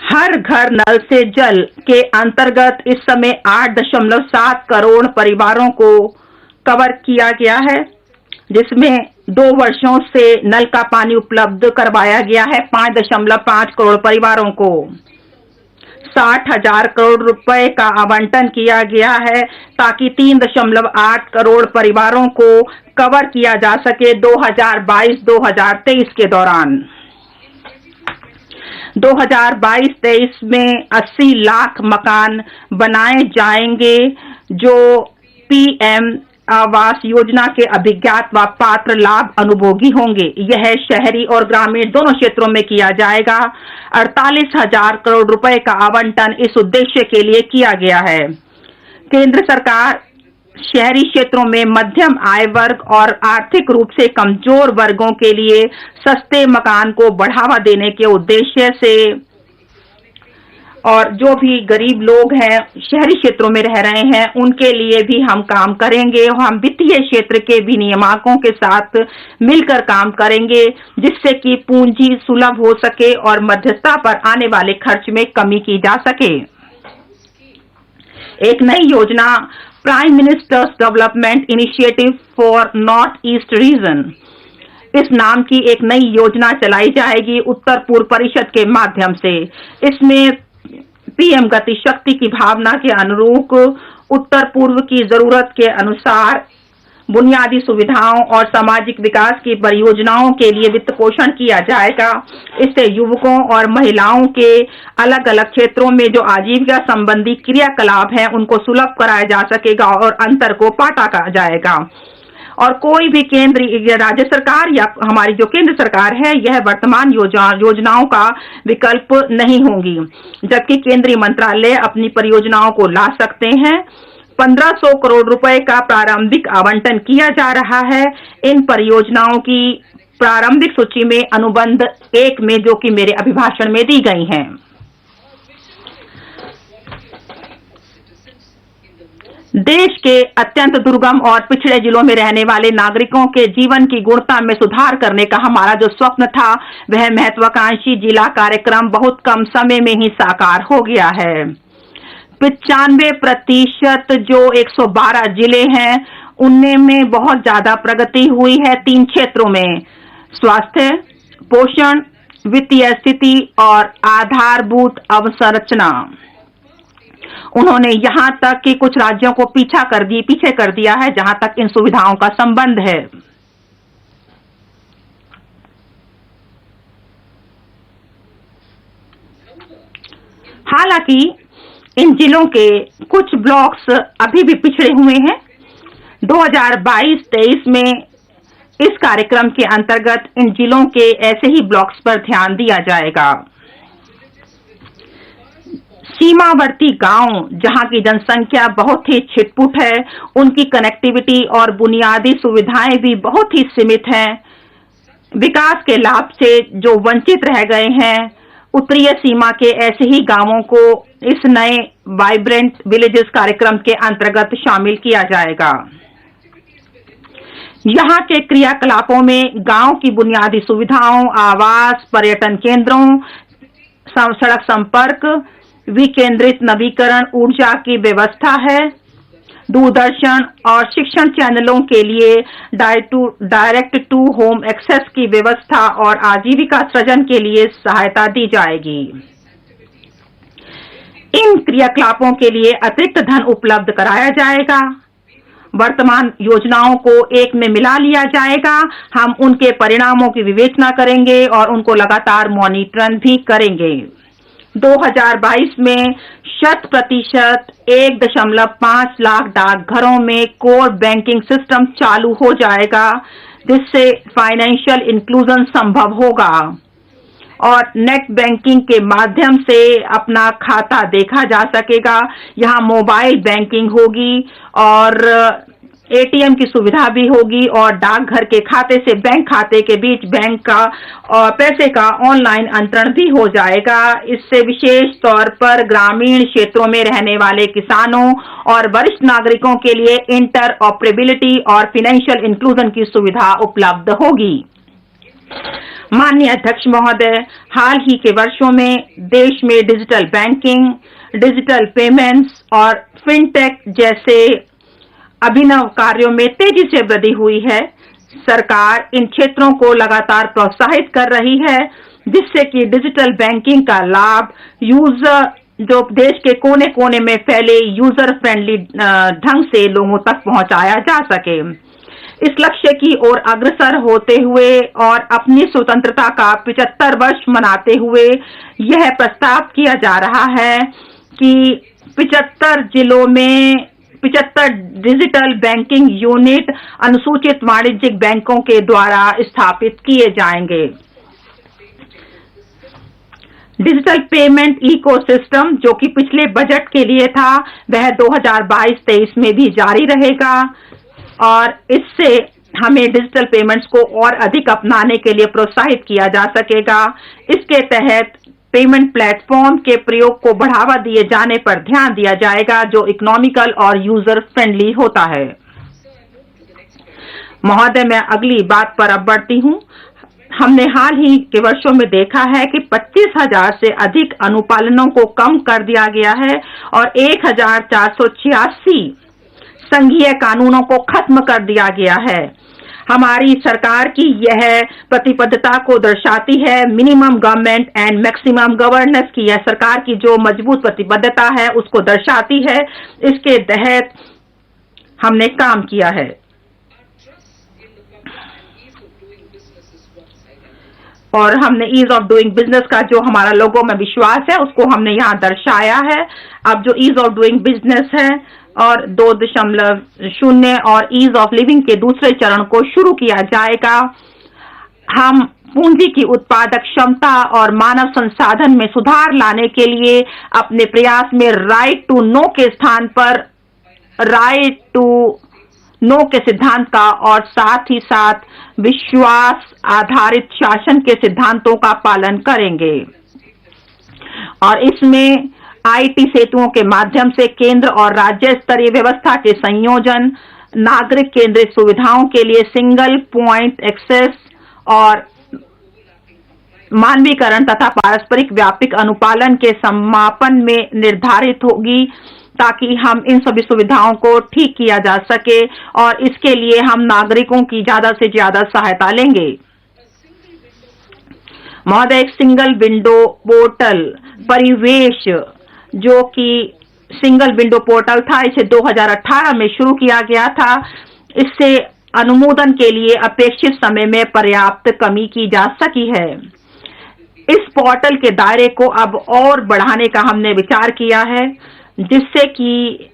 E: हर घर नल से जल के अंतर्गत इस समय 8.7 करोड़ परिवारों को कवर किया गया है, जिसमें 2 वर्षों से नल का पानी उपलब्ध करवाया गया है 5.5 करोड़ परिवारों को। 60,000 करोड़ रुपए का आवंटन किया गया है ताकि 3.8 करोड़ परिवारों को कवर किया जा सके 2022-2023 के दौरान। 2022-23 में 80 लाख मकान बनाए जाएंगे जो PM आवास योजना के अभिज्ञात व पात्र लाभ अनुभोगी होंगे। यह शहरी और ग्रामीण दोनों क्षेत्रों में किया जाएगा। 48,000 करोड़ रुपए का आवंटन इस उद्देश्य के लिए किया गया है। केंद्र सरकार शहरी क्षेत्रों में मध्यम आय वर्ग और आर्थिक रूप से कमजोर वर्गों के लिए सस्ते मकान को बढ़ावा देने के उद्देश्य से और जो भी गरीब लोग हैं शहरी क्षेत्रों में रह रहे हैं उनके लिए भी हम काम करेंगे। हम वित्तीय क्षेत्र के भी नियामकों के साथ मिलकर काम करेंगे जिससे कि पूंजी सुलभ हो सके और मध्यस्थता पर आने वाले खर्च में कमी की जा सके। एक नई योजना prime ministers development initiative for north east region इस नाम की एक नई योजना चलाई जाएगी उत्तर पूर्व परिषद के माध्यम से। इसमें पीएम गति शक्ति की भावना के अनुरूप उत्तर पूर्व की जरूरत के अनुसार बुनियादी सुविधाओं और सामाजिक विकास की परियोजनाओं के लिए वित्त पोषण किया जाएगा। इससे युवकों और महिलाओं के अलग अलग क्षेत्रों में जो आजीविका संबंधी क्रियाकलाप हैं उनको सुलभ कराया जा सकेगा और अंतर को पाटा जाएगा। और कोई भी केंद्रीय राज्य सरकार या हमारी जो केंद्र सरकार है यह वर्तमान योजनाओं का विकल्प नहीं होंगी, जबकि केंद्रीय मंत्रालय अपनी परियोजनाओं को ला सकते हैं। 1500 करोड़ रुपए का प्रारंभिक आवंटन किया जा रहा है। इन परियोजनाओं की प्रारंभिक सूची में अनुबंध 1 में, जो कि मेरे अभिभाषण में दी गई हैं। देश के अत्यंत दुर्गम और पिछड़े जिलों में रहने वाले नागरिकों के जीवन की गुणवत्ता में सुधार करने का हमारा जो स्वप्न था, वह महत्वाकांक्षी जिला कार्यक्रम बहुत कम समय में ही साकार हो गया है। 95% जो 112 जिले हैं, उनमें बहुत ज्यादा प्रगति हुई है 3 क्षेत्रों में: स्वास्थ्य, पोषण, वित्तीय स्थिति और आधारभूत अवसंरचना। उन्होंने यहां तक कि कुछ राज्यों को पीछे कर दिया है जहां तक इन सुविधाओं का संबंध है। हालांकि इन जिलों के कुछ ब्लॉक्स अभी भी पिछड़े हुए हैं। 2022-23 में इस कार्यक्रम के अंतर्गत इन जिलों के ऐसे ही ब्लॉक्स पर ध्यान दिया जाएगा। सीमावर्ती गांव, जहां की जनसंख्या बहुत ही छिटपुट है, उनकी कनेक्टिविटी और बुनियादी सुविधाएं भी बहुत ही सीमित हैं। विकास के लाभ से जो वंचित रह गए हैं, उत्तरीय सीमा के ऐसे ही गांवों को इस नए वाइब्रेंट विलेजेस कार्यक्रम के अंतर्गत शामिल किया जाएगा। यहाँ के क्रियाकलापों में गांव की बुनियादी सुविधाओं, आवास, पर्यटन केंद्रों, सड़क संपर्क, विकेंद्रित नवीकरण ऊर्जा की व्यवस्था है। दूरदर्शन और शिक्षण चैनलों के लिए डायरेक्ट टू होम एक्सेस की व्यवस्था और आजीविका सृजन के लिए सहायता दी जाएगी। इन क्रियाकलापों के लिए अतिरिक्त धन उपलब्ध कराया जाएगा। वर्तमान योजनाओं को एक में मिला लिया जाएगा। हम उनके परिणामों की विवेचना करेंगे और उनको लगातार मॉनिटर भी करेंगे। 2022 में 100% 1.5 लाख डाकघरों में कोर बैंकिंग सिस्टम चालू हो जाएगा, जिससे फाइनेंशियल इंक्लूजन संभव होगा और नेट बैंकिंग के माध्यम से अपना खाता देखा जा सकेगा। यहाँ मोबाइल बैंकिंग होगी और एटीएम की सुविधा भी होगी और डाकघर के खाते से बैंक खाते के बीच बैंक का और पैसे का ऑनलाइन अंतरण भी हो जाएगा। इससे विशेष तौर पर ग्रामीण क्षेत्रों में रहने वाले किसानों और वरिष्ठ नागरिकों के लिए इंटरऑपरेबिलिटी और फाइनेंशियल इंक्लूजन की सुविधा उपलब्ध होगी। माननीय अध्यक्ष महोदय, हाल ही के वर्षों में देश में डिजिटल बैंकिंग, डिजिटल पेमेंट्स और फिनटेक जैसे अभिनव कार्यों में तेजी से वृद्धि हुई है। सरकार इन क्षेत्रों को लगातार प्रोत्साहित कर रही है, जिससे कि डिजिटल बैंकिंग का लाभ यूजर जो देश के कोने कोने में फैले यूजर फ्रेंडली ढंग से लोगों तक पहुंचाया जा सके। इस लक्ष्य की ओर अग्रसर होते हुए और अपनी स्वतंत्रता का 75 वर्ष मनाते हुए यह प्रस्ताव किया जा रहा है कि 75 जिलों में 75 डिजिटल बैंकिंग यूनिट अनुसूचित वाणिज्यिक बैंकों के द्वारा स्थापित किए जाएंगे। डिजिटल पेमेंट इकोसिस्टम, जो कि पिछले बजट के लिए था, वह 2022-23 में भी जारी रहेगा और इससे हमें डिजिटल पेमेंट्स को और अधिक अपनाने के लिए प्रोत्साहित किया जा सकेगा। इसके तहत पेमेंट प्लेटफॉर्म के प्रयोग को बढ़ावा दिए जाने पर ध्यान दिया जाएगा, जो इकोनॉमिकल और यूजर फ्रेंडली होता है। महोदय, मैं अगली बात पर अब बढ़ती हूँ। हमने हाल ही के वर्षों में देखा है कि 25,000 से अधिक अनुपालनों को कम कर दिया गया है और 1,486 संघीय कानूनों को खत्म कर दिया गया है। हमारी सरकार की यह प्रतिबद्धता को दर्शाती है। Minimum government and maximum governance की यह सरकार की जो मजबूत प्रतिबद्धता है उसको दर्शाती है। इसके तहत हमने काम किया है और हमने ईज ऑफ डूइंग बिजनेस का जो हमारा लोगों में विश्वास है उसको हमने यहाँ दर्शाया है। अब जो ईज ऑफ डूइंग बिजनेस है और 2.0 और ईज ऑफ लिविंग के दूसरे चरण को शुरू किया जाएगा। हम पूंजी की उत्पादक क्षमता और मानव संसाधन में सुधार लाने के लिए अपने प्रयास में राइट टू नो के स्थान पर राइट टू नो के सिद्धांत का और साथ ही साथ विश्वास आधारित शासन के सिद्धांतों का पालन करेंगे। और इसमें आईटी सेतुओं के माध्यम से केंद्र और राज्य स्तरीय व्यवस्था के संयोजन, नागरिक केंद्रित सुविधाओं के लिए सिंगल पॉइंट एक्सेस और मानवीकरण तथा पारस्परिक व्यापक अनुपालन के समापन में निर्धारित होगी, ताकि हम इन सभी सुविधाओं को ठीक किया जा सके और इसके लिए हम नागरिकों की ज्यादा से ज्यादा सहायता लेंगे। महोदय, एक सिंगल विंडो पोर्टल परिवेश जो कि सिंगल विंडो पोर्टल था, इसे 2018 में शुरू किया गया था। इससे अनुमोदन के लिए अपेक्षित समय में पर्याप्त कमी की जा सकी है। इस पोर्टल के दायरे को अब और बढ़ाने का हमने विचार किया है, जिससे कि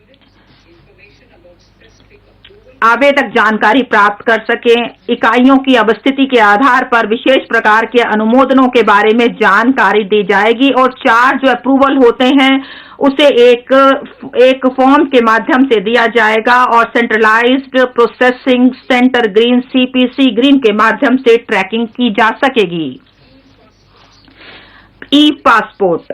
E: आवेदक जानकारी प्राप्त कर सकें। इकाइयों की अवस्थिति के आधार पर विशेष प्रकार के अनुमोदनों के बारे में जानकारी दी जाएगी और 4 जो अप्रूवल होते हैं उसे एक फॉर्म के माध्यम से दिया जाएगा और centralised processing centre green CPC green के माध्यम से ट्रैकिंग की जा सकेगी। ई पासपोर्ट,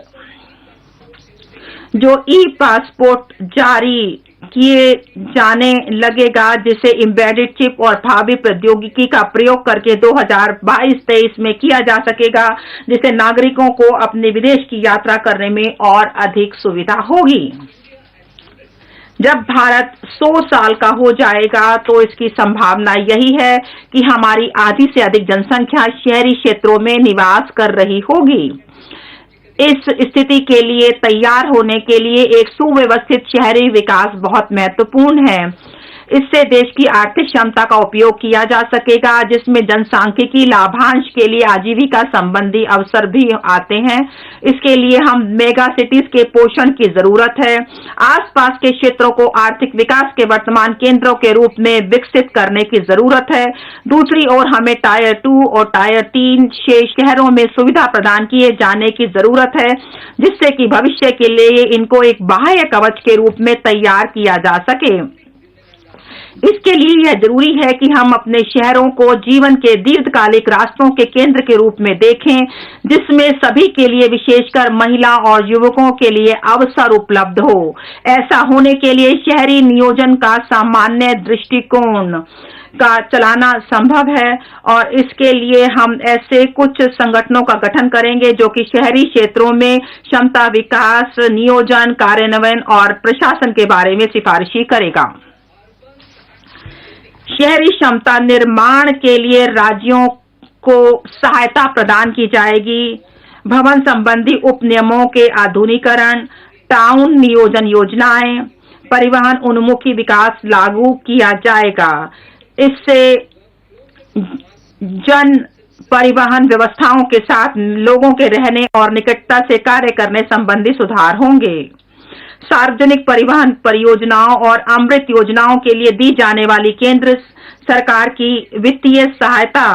E: जो ई पासपोर्ट जारी किए जाने लगेगा, जिसे एम्बेडेड चिप और भावी प्रौद्योगिकी का प्रयोग करके 2022-23 में किया जा सकेगा, जिससे नागरिकों को अपने विदेश की यात्रा करने में और अधिक सुविधा होगी। जब भारत 100 साल का हो जाएगा तो इसकी संभावना यही है कि हमारी आधी से अधिक जनसंख्या शहरी क्षेत्रों में निवास कर रही होगी। इस स्थिति के लिए तैयार होने के लिए एक सुव्यवस्थित शहरी विकास बहुत महत्वपूर्ण है। इससे देश की आर्थिक क्षमता का उपयोग किया जा सकेगा, जिसमें जनसांख्यिकी लाभांश के लिए आजीविका संबंधी अवसर भी आते हैं। इसके लिए हम मेगा सिटीज के पोषण की जरूरत है। आसपास के क्षेत्रों को आर्थिक विकास के वर्तमान केंद्रों के रूप में विकसित करने की जरूरत है। दूसरी ओर हमें टायर 2 और टायर 3 शहरों में सुविधा प्रदान किए जाने की जरूरत है, जिससे कि भविष्य के लिए इनको एक बाह्य कवच के रूप में तैयार किया जा सके। इसके लिए यह जरूरी है कि हम अपने शहरों को जीवन के दीर्घकालिक रास्तों के केंद्र के रूप में देखें, जिसमें सभी के लिए, विशेषकर महिला और युवकों के लिए अवसर उपलब्ध हो। ऐसा होने के लिए शहरी नियोजन का सामान्य दृष्टिकोण का चलाना संभव है और इसके लिए हम ऐसे कुछ संगठनों का गठन करेंगे जो कि शहरी क्षेत्रों में क्षमता विकास, नियोजन, कार्यान्वयन और प्रशासन के बारे में सिफारिशी करेगा। शहरी क्षमता निर्माण के लिए राज्यों को सहायता प्रदान की जाएगी। भवन संबंधी उपनियमों के आधुनिकीकरण, टाउन नियोजन योजनाएं, परिवहन उन्मुखी विकास लागू किया जाएगा। इससे जन परिवहन व्यवस्थाओं के साथ लोगों के रहने और निकटता से कार्य करने संबंधी सुधार होंगे। सार्वजनिक परिवहन परियोजनाओं और अमृत योजनाओं के लिए दी जाने वाली केंद्र सरकार की वित्तीय सहायता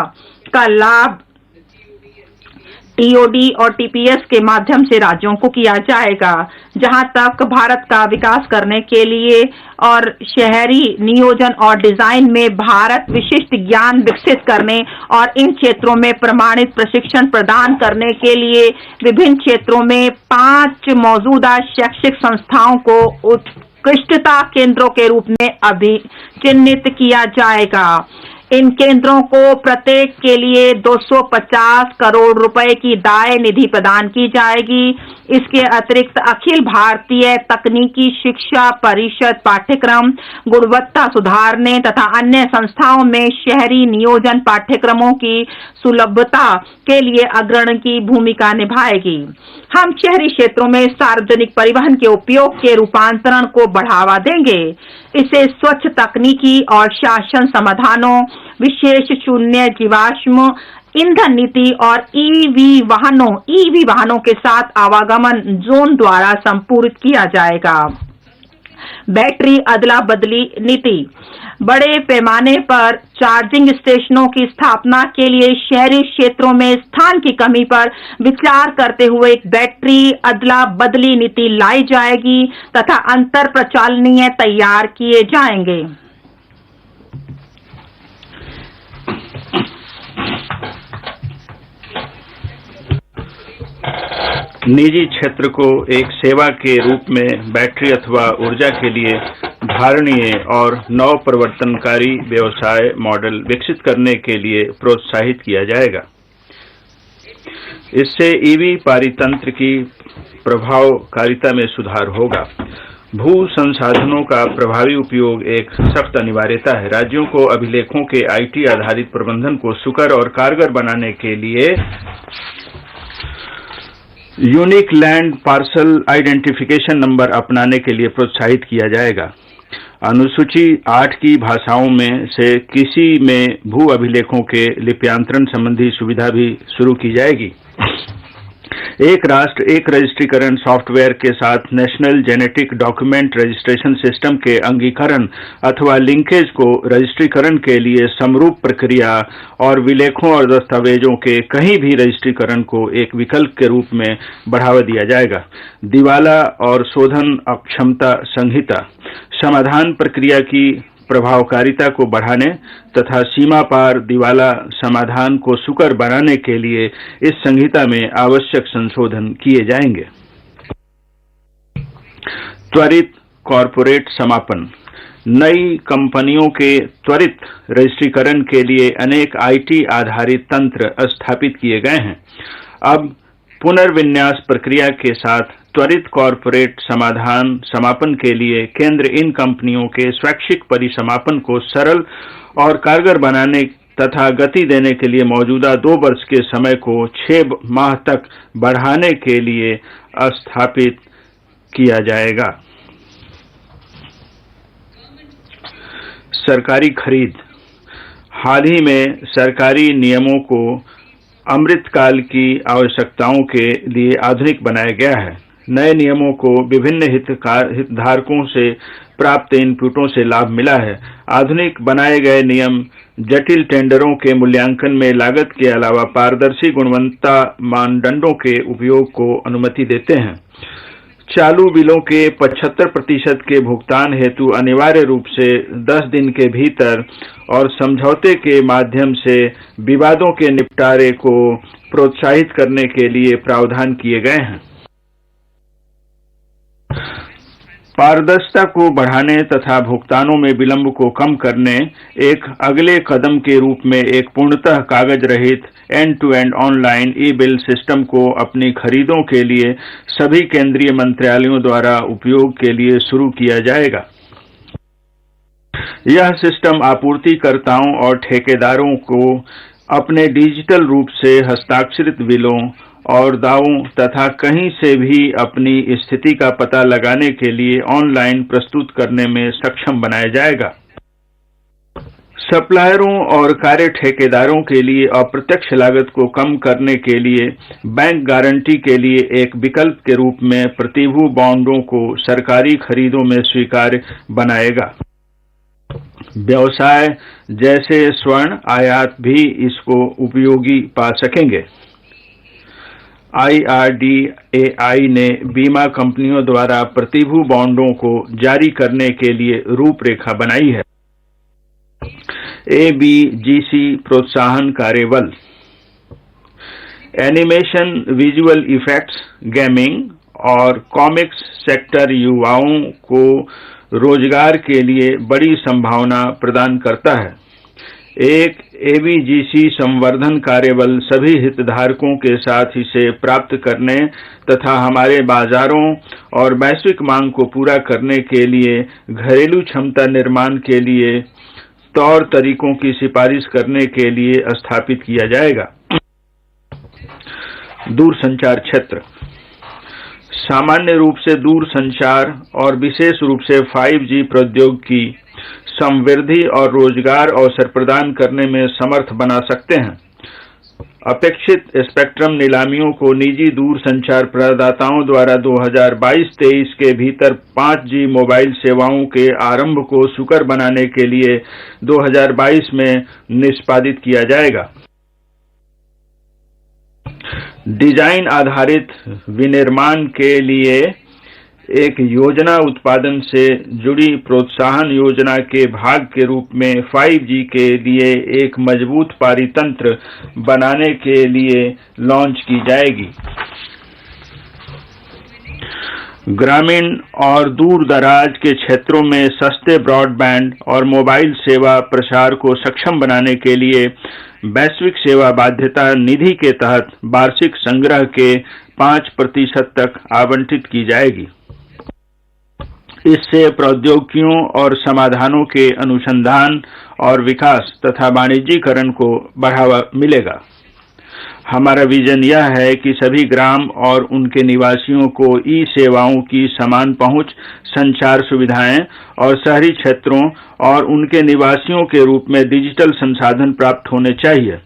E: का लाभ टीओडी और टीपीएस के माध्यम से राज्यों को किया जाएगा। जहां तक भारत का विकास करने के लिए और शहरी नियोजन और डिजाइन में भारत विशिष्ट ज्ञान विकसित करने और इन क्षेत्रों में प्रमाणित प्रशिक्षण प्रदान करने के लिए विभिन्न क्षेत्रों में 5 मौजूदा शैक्षिक संस्थाओं को उत्कृष्टता केंद्रों के रूप में अभी चिन्हित किया जाएगा। इन केंद्रों को प्रत्येक के लिए 250 करोड़ रुपए की दाय निधि प्रदान की जाएगी। इसके अतिरिक्त अखिल भारतीय तकनीकी शिक्षा परिषद पाठ्यक्रम गुणवत्ता सुधारने तथा अन्य संस्थाओं में शहरी नियोजन पाठ्यक्रमों की सुलभता के लिए अग्रणी की भूमिका निभाएगी। हम शहरी क्षेत्रों में सार्वजनिक परिवहन के उपयोग के रूपांतरण को बढ़ावा देंगे। इसे स्वच्छ तकनीकी और शासन समाधानों, विशेष शून्य जीवाश्म ईंधन नीति और ईवी वाहनों के साथ आवागमन जोन द्वारा संपूरित किया जाएगा। बैटरी अदला बदली नीति। बड़े पैमाने पर चार्जिंग स्टेशनों की स्थापना के लिए शहरी क्षेत्रों में स्थान की कमी पर विचार करते हुए एक बैटरी अदला बदली नीति लाई जाएगी तथा अंतर प्रचालनीय तैयार किए जाएंगे।
F: निजी क्षेत्र को एक सेवा के रूप में बैटरी अथवा ऊर्जा के लिए धारणीय और नव प्रवर्तनकारी व्यवसाय मॉडल विकसित करने के लिए प्रोत्साहित किया जाएगा। इससे ईवी पारितंत्र की प्रभावकारिता में सुधार होगा। भू संसाधनों का प्रभावी उपयोग एक सख्त अनिवार्यता है। राज्यों को अभिलेखों के आईटी आधारित प्रबंधन को सुकर और कारगर बनाने के लिए unique land parcel identification number अपनाने के लिए प्रोत्साहित किया जाएगा। अनुसूची 8 की भाषाओं में से किसी में भू अभिलेखों के लिप्यांतरण संबंधी सुविधा भी शुरू की जाएगी। एक राष्ट्र एक रजिस्ट्रीकरण सॉफ्टवेयर के साथ national genetic document registration system के अंगीकरण अथवा लिंकेज को रजिस्ट्रीकरण के लिए समरूप प्रक्रिया और विलेखों और दस्तावेजों के कहीं भी रजिस्ट्रीकरण को एक विकल्प के रूप में बढ़ावा दिया जाएगा। दिवाला और शोधन अक्षमता संहिता समाधान प्रक्रिया की प्रभावकारिता को बढ़ाने तथा सीमा पार दिवाला समाधान को सुकर बनाने के लिए इस संहिता में आवश्यक संशोधन किए जाएंगे। त्वरित कॉरपोरेट समापन। नई कंपनियों के त्वरित रजिस्ट्रीकरण के लिए अनेक आईटी आधारित तंत्र स्थापित किए गए हैं। अब पुनर्विन्यास प्रक्रिया के साथ त्वरित कॉरपोरेट समापन के लिए केंद्र इन कंपनियों के स्वैच्छिक परिसमापन को सरल और कारगर बनाने तथा गति देने के लिए मौजूदा 2 वर्ष के समय को 6 माह तक बढ़ाने के लिए स्थापित किया जाएगा। सरकारी खरीद। हाल ही में सरकारी नियमों को अमृतकाल की आवश्यकताओं के लिए आधुनिक बनाया गया है। नए नियमों को विभिन्न हितधारकों से प्राप्त इनपुटों से लाभ मिला है। आधुनिक बनाए गए नियम जटिल टेंडरों के मूल्यांकन में लागत के अलावा पारदर्शी गुणवत्ता मानदंडों के उपयोग को अनुमति देते हैं। चालू बिलों के 75% के भुगतान हेतु अनिवार्य रूप से 10 दिन के भीतर और समझौते के माध्यम से विवादों के निपटारे को प्रोत्साहित करने के लिए प्रावधान किए गए हैं। पारदर्शिता को बढ़ाने तथा भुगतानों में विलंब को कम करने एक अगले कदम के रूप में एक पूर्णतः कागज रहित एंड-टू-एंड ऑनलाइन ई-बिल सिस्टम को अपनी खरीदों के लिए सभी केंद्रीय मंत्रालयों द्वारा उपयोग के लिए शुरू किया जाएगा। यह सिस्टम आपूर्तिकर्ताओं और ठेकेदारों को अपने डिजिटल रूप से हस्ताक्षरित बिलों और दावों तथा कहीं से भी अपनी स्थिति का पता लगाने के लिए ऑनलाइन प्रस्तुत करने में सक्षम बनाया जाएगा। सप्लायरों और कार्य ठेकेदारों के लिए अप्रत्यक्ष लागत को कम करने के लिए बैंक गारंटी के लिए एक विकल्प के रूप में प्रतिभू बॉन्डों को सरकारी खरीदों में स्वीकार्य बनाएगा। व्यवसाय जैसे स्वर्ण आयात भी इसको उपयोगी पा सकेंगे। IRDAI ने बीमा कंपनियों द्वारा प्रतिभू बॉन्डों को जारी करने के लिए रूपरेखा बनाई है। ABGC प्रोत्साहन कार्यबल। एनिमेशन, विजुअल इफेक्ट्स, गेमिंग और कॉमिक्स सेक्टर युवाओं को रोजगार के लिए बड़ी संभावना प्रदान करता है। एक ABGC संवर्धन कार्यबल सभी हितधारकों के साथ इसे प्राप्त करने तथा हमारे बाजारों और वैश्विक मांग को पूरा करने के लिए घरेलू क्षमता निर्माण के लिए तौर तरीकों की सिफारिश करने के लिए स्थापित किया जाएगा। दूरसंचार क्षेत्र। सामान्य रूप से दूरसंचार और विशेष रूप से 5G प्रौद्योगिकी समृद्धि और रोजगार अवसर प्रदान करने में समर्थ बना सकते हैं। अपेक्षित स्पेक्ट्रम नीलामियों को निजी दूरसंचार प्रदाताओं द्वारा 2022-23 के भीतर 5G मोबाइल सेवाओं के आरंभ को सुकर बनाने के लिए 2022 में निष्पादित किया जाएगा। डिजाइन आधारित विनिर्माण के लिए एक योजना उत्पादन से जुड़ी प्रोत्साहन योजना के भाग के रूप में 5G के लिए एक मजबूत पारितंत्र बनाने के लिए लॉन्च की जाएगी। ग्रामीण और दूर दराज के क्षेत्रों में सस्ते ब्रॉडबैंड और मोबाइल सेवा प्रसार को सक्षम बनाने के लिए वैश्विक सेवा बाध्यता निधि के तहत वार्षिक संग्रह के 5% तक आवंटित की जाएगी। इससे प्रौद्योगिकियों और समाधानों के अनुसंधान और विकास तथा वाणिज्यीकरण को बढ़ावा मिलेगा। हमारा विजन यह है कि सभी ग्राम और उनके निवासियों को ई सेवाओं की समान पहुंच, संचार सुविधाएं और शहरी क्षेत्रों और उनके निवासियों के रूप में डिजिटल संसाधन प्राप्त होने चाहिए।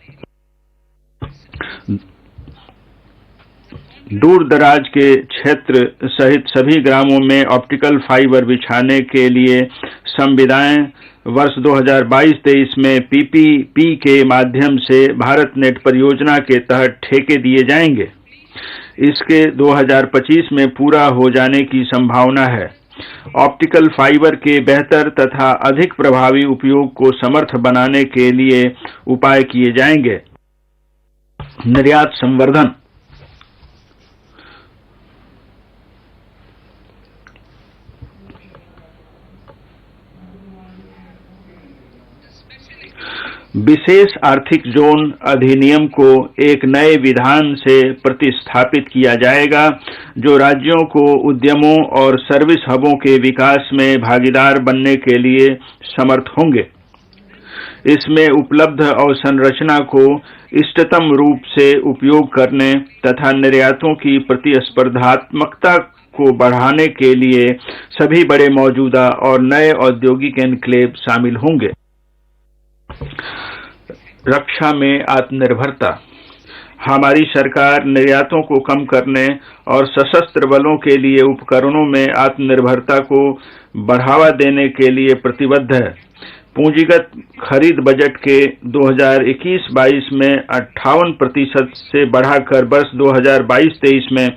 F: दूर दराज के क्षेत्र सहित सभी ग्रामों में ऑप्टिकल फाइबर बिछाने के लिए संविदाएं वर्ष 2022-23 में पीपीपी के माध्यम से भारत नेट परियोजना के तहत ठेके दिए जाएंगे। इसके 2025 में पूरा हो जाने की संभावना है। ऑप्टिकल फाइबर के बेहतर तथा अधिक प्रभावी उपयोग को समर्थ बनाने के लिए उपाय किए जाएंगे। निर्यात संवर्धन। विशेष आर्थिक जोन अधिनियम को एक नए विधान से प्रतिस्थापित किया जाएगा, जो राज्यों को उद्यमों और सर्विस हबों के विकास में भागीदार बनने के लिए समर्थ होंगे। इसमें उपलब्ध अवसंरचना को इष्टतम रूप से उपयोग करने तथा निर्यातों की प्रतिस्पर्धात्मकता को बढ़ाने के लिए सभी बड़े मौजूदा और नए औद्योगिक एनक्लेव शामिल होंगे। रक्षा में आत्मनिर्भरता। हमारी सरकार निर्यातों को कम करने और सशस्त्र बलों के लिए उपकरणों में आत्मनिर्भरता को बढ़ावा देने के लिए प्रतिबद्ध है। पूंजीगत खरीद बजट के 2021-22 में 58% से बढ़ाकर वर्ष 2022-23 में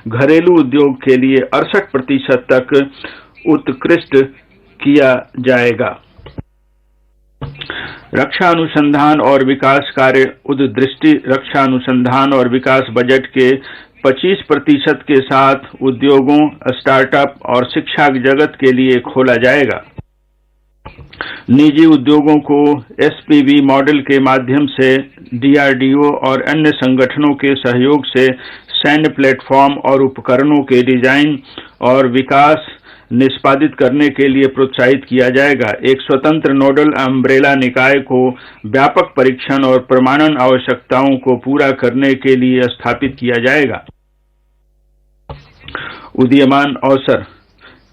F: घरेलू उद्योग के लिए 68% तक उत्कृष्ट किया जाएगा। रक्षा अनुसंधान और विकास कार्य उद्दृष्टि रक्षा अनुसंधान और विकास बजट के 25% के साथ उद्योगों, स्टार्टअप और शिक्षा जगत के लिए खोला जाएगा। निजी उद्योगों को एसपीवी मॉडल के माध्यम से डीआरडीओ और अन्य संगठनों के सहयोग से सैन्य प्लेटफॉर्म और उपकरणों के डिजाइन और विकास निष्पादित करने के लिए प्रोत्साहित किया जाएगा। एक स्वतंत्र नोडल अम्ब्रेला निकाय को व्यापक परीक्षण और प्रमाणन आवश्यकताओं को पूरा करने के लिए स्थापित किया जाएगा। उदीयमान अवसर,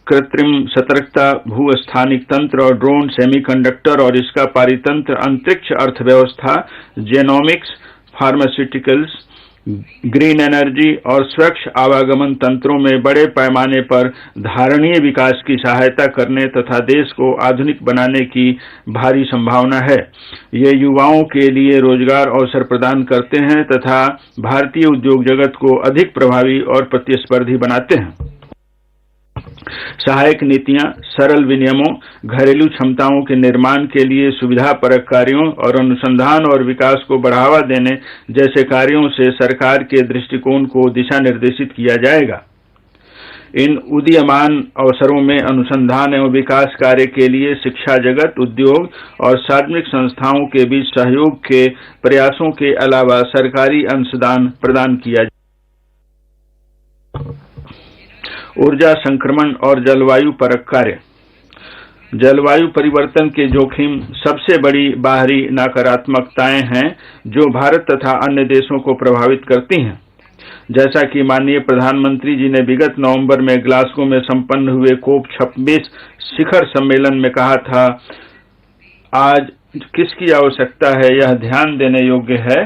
F: कृत्रिम सतर्कता, भू-स्थानिक तंत्र और ड्रोन, सेमीकंडक्टर और इसका पारितंत्र, अंतरिक्ष अर्थव्यवस्था, जेनोमिक्स, फार्मास्यूटिकल्स, ग्रीन एनर्जी और स्वच्छ आवागमन तंत्रों में बड़े पैमाने पर धारणीय विकास की सहायता करने तथा देश को आधुनिक बनाने की भारी संभावना है। ये युवाओं के लिए रोजगार अवसर प्रदान करते हैं तथा भारतीय उद्योग जगत को अधिक प्रभावी और प्रतिस्पर्धी बनाते हैं। सहायक नीतियां, सरल विनियमों, घरेलू क्षमताओं के निर्माण के लिए सुविधापरक कार्यों और अनुसंधान और विकास को बढ़ावा देने जैसे कार्यों से सरकार के दृष्टिकोण को दिशा निर्देशित किया जाएगा। इन उदीयमान अवसरों में अनुसंधान एवं विकास कार्य के लिए शिक्षा जगत, उद्योग और सार्वजनिक संस्थाओं के बीच सहयोग के प्रयासों के अलावा सरकारी अंशदान प्रदान किया जाएगा। ऊर्जा संक्रमण और जलवायु परक कार्य। जलवायु परिवर्तन के जोखिम सबसे बड़ी बाहरी नकारात्मकताएं हैं जो भारत तथा अन्य देशों को प्रभावित करती हैं। जैसा कि माननीय प्रधानमंत्री जी ने विगत नवंबर में ग्लासगो में संपन्न हुए COP26 शिखर सम्मेलन में कहा था, आज किसकी आवश्यकता है यह ध्यान देने योग्य है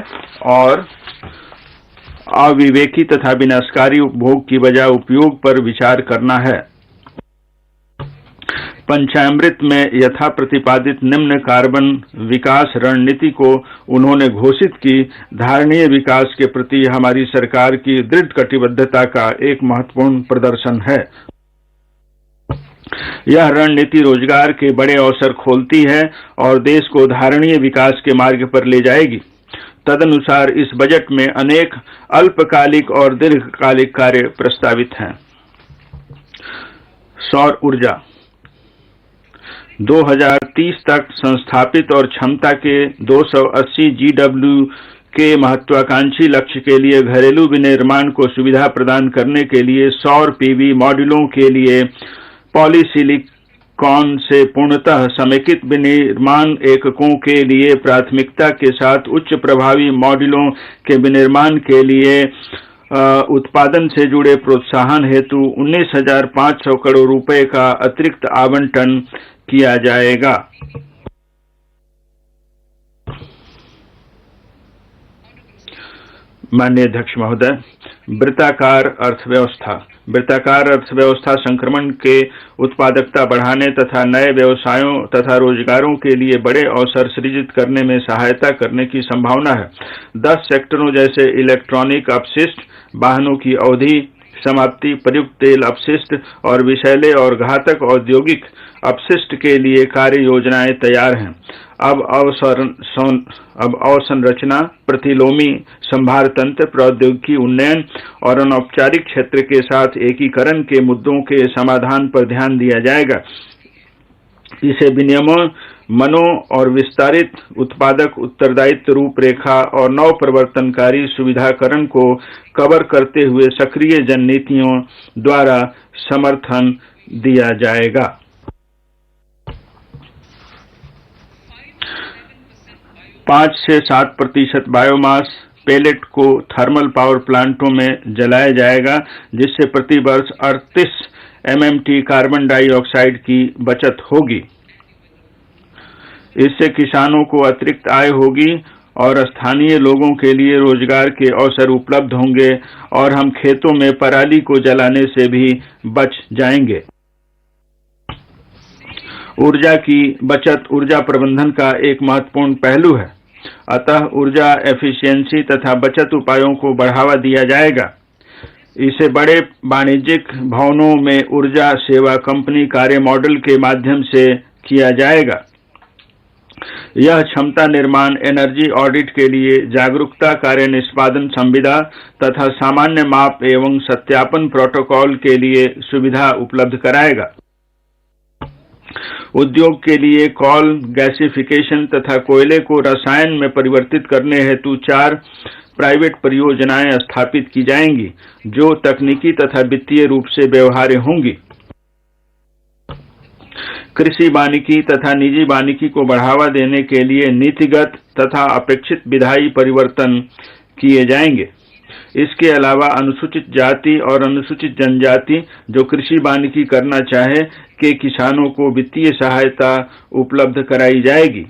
F: और अविवेकी तथा विनाशकारी उपभोग की बजाय उपयोग पर विचार करना है। पंचामृत में यथा प्रतिपादित निम्न कार्बन विकास रणनीति को उन्होंने घोषित की धारणीय विकास के प्रति हमारी सरकार की दृढ़ कटिबद्धता का एक महत्वपूर्ण प्रदर्शन है। यह रणनीति रोजगार के बड़े अवसर खोलती है और देश को धारणीय विकास के मार्ग पर ले जाएगी। तदनुसार इस बजट में अनेक अल्पकालिक और दीर्घकालिक कार्य प्रस्तावित हैं। सौर ऊर्जा 2030 तक संस्थापित और क्षमता के 280 GW के महत्वाकांक्षी लक्ष्य के लिए घरेलू विनिर्माण को सुविधा प्रदान करने के लिए सौर PV मॉड्यूलों के लिए पॉलीसिलिकॉन से पूर्णतः समेकित विनिर्माण एककों के लिए प्राथमिकता के साथ उच्च प्रभावी मॉड्यूलों के विनिर्माण के लिए उत्पादन से जुड़े प्रोत्साहन हेतु 19,500 करोड़ रुपए का अतिरिक्त आवंटन किया जाएगा। माननीय अध्यक्ष महोदय, वृत्ताकार अर्थव्यवस्था संक्रमण के उत्पादकता बढ़ाने तथा नए व्यवसायों तथा रोजगारों के लिए बड़े अवसर सृजित करने में सहायता करने की संभावना है। 10 सेक्टरों जैसे इलेक्ट्रॉनिक अपशिष्ट, वाहनों की अवधि समाप्ति, प्रयुक्त तेल अपशिष्ट और विषैले और घातक औद्योगिक अपशिष्ट के लिए कार्य योजनाएं तैयार हैं। अब अवसंरचना, प्रतिलोमी संभार तंत्र, प्रौद्योगिकी उन्नयन और अनौपचारिक क्षेत्र के साथ एकीकरण के मुद्दों के समाधान पर ध्यान दिया जाएगा। इसे विनियमनों और विस्तारित उत्पादक उत्तरदायित्व रूपरेखा और नव प्रवर्तनकारी सुविधाकरण को कवर करते हुए सक्रिय जननीतियों द्वारा समर्थन दिया जाएगा। 5 से 7% बायोमास पेलेट को थर्मल पावर प्लांटों में जलाया जाएगा, जिससे प्रति वर्ष 38 MMT कार्बन डाइऑक्साइड की बचत होगी। इससे किसानों को अतिरिक्त आय होगी और स्थानीय लोगों के लिए रोजगार के अवसर उपलब्ध होंगे और हम खेतों में पराली को जलाने से भी बच जाएंगे। ऊर्जा की बचत ऊर्जा प्रबंधन का एक महत्वपूर्ण पहलू है, अतः ऊर्जा एफिशिएंसी तथा बचत उपायों को बढ़ावा दिया जाएगा। इसे बड़े वाणिज्यिक भवनों में ऊर्जा सेवा कंपनी कार्य मॉडल के माध्यम से किया जाएगा। यह क्षमता निर्माण, एनर्जी ऑडिट के लिए जागरूकता कार्य निष्पादन संविदा तथा सामान्य माप एवं सत्यापन प्रोटोकॉल के लिए सुविधा उपलब्ध कराएगा। उद्योग के लिए कॉल गैसिफिकेशन तथा कोयले को रसायन में परिवर्तित करने हेतु 4 प्राइवेट परियोजनाएं स्थापित की जाएंगी, जो तकनीकी तथा वित्तीय रूप से व्यवहार्य होंगी। कृषि वानिकी तथा निजी वानिकी को बढ़ावा देने के लिए नीतिगत तथा अपेक्षित विधायी परिवर्तन किए जाएंगे। इसके अलावा अनुसूचित जाति और अनुसूचित जनजाति जो कृषि वानिकी करना चाहे के किसानों को वित्तीय सहायता उपलब्ध कराई जाएगी।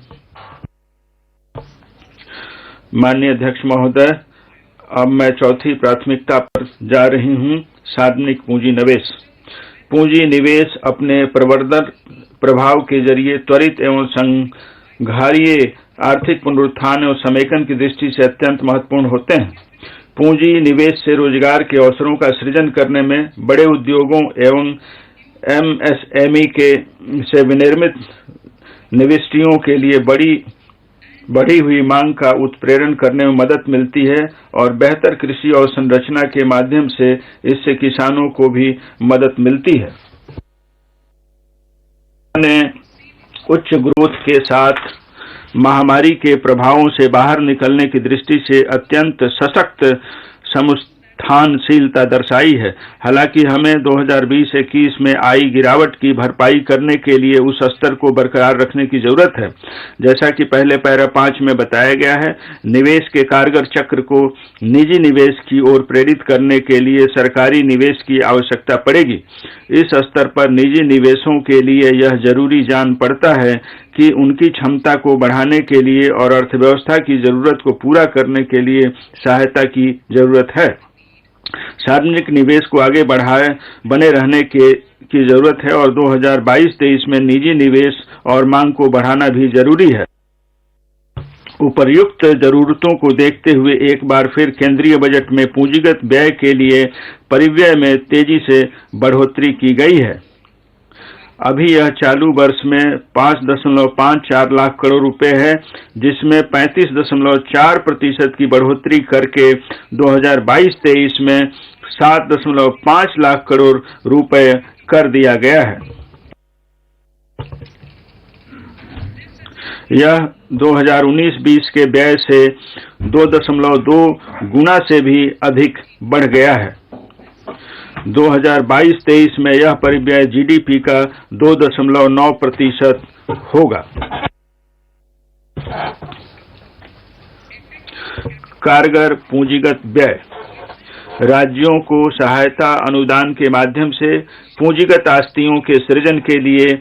F: माननीय अध्यक्ष महोदय, अब मैं चौथी प्राथमिकता पर जा रही हूं, सार्वजनिक पूंजी निवेश। पूंजी निवेश अपने प्रवर्धन प्रभाव के जरिए त्वरित एवं संघारीय आर्थिक पुनरुत्थान और समेकन की दृष्टि से अत्यंत महत्वपूर्ण होते हैं। पूंजी निवेश से रोजगार के अवसरों का सृजन करने में बड़े उद्योगों एवं MSME से विनिर्मित निवेशकों के लिए बढ़ी हुई मांग का उत्प्रेरण करने में मदद मिलती है और बेहतर कृषि और संरचना के माध्यम से इससे किसानों को भी मदद मिलती है। उच्च ग्रोथ के साथ महामारी के प्रभावों से बाहर निकलने की दृष्टि से अत्यंत सशक्त उत्थानशीलता दर्शाई है। हालांकि हमें 2020-21 में आई गिरावट की भरपाई करने के लिए उस स्तर को बरकरार रखने की जरूरत है। जैसा कि पहले पैरा 5 में बताया गया है, निवेश के कारगर चक्र को निजी निवेश की ओर प्रेरित करने के लिए सरकारी निवेश की आवश्यकता पड़ेगी। इस स्तर पर निजी निवेशों के लिए यह जरूरी जान पड़ता है कि उनकी क्षमता को बढ़ाने के लिए और अर्थव्यवस्था की जरूरत को पूरा करने के लिए सहायता की जरूरत है। सार्वजनिक निवेश को आगे बढ़ाए बने रहने की जरूरत है और 2022-23 में निजी निवेश और मांग को बढ़ाना भी जरूरी है। उपर्युक्त जरूरतों को देखते हुए एक बार फिर केंद्रीय बजट में पूंजीगत व्यय के लिए परिव्यय में तेजी से बढ़ोतरी की गई है। अभी यह चालू वर्ष में 5.54 लाख करोड़ रुपए है, जिसमें 35.4% की बढ़ोतरी करके 2022-23 में 7.5 लाख करोड़ रुपए कर दिया गया है। यह 2019-20 के व्यय से 2.2 गुना से भी अधिक बढ़ गया है। 2022-23 में यह परिव्यय जीडीपी का 2.9% होगा। कारगर पूंजीगत व्यय राज्यों को सहायता अनुदान के माध्यम से पूंजीगत आस्तियों के सृजन के लिए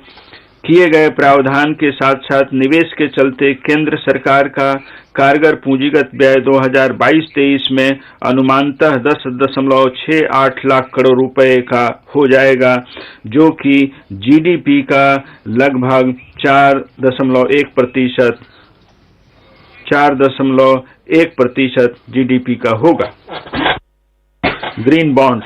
F: किए गए प्रावधान के साथ साथ निवेश के चलते केंद्र सरकार का कारगर पूंजीगत व्यय 2022-23 में अनुमानतः 10.68 लाख करोड़ रुपए का हो जाएगा, जो कि जीडीपी का लगभग 4.1% जीडीपी का होगा। ग्रीन बॉन्ड्स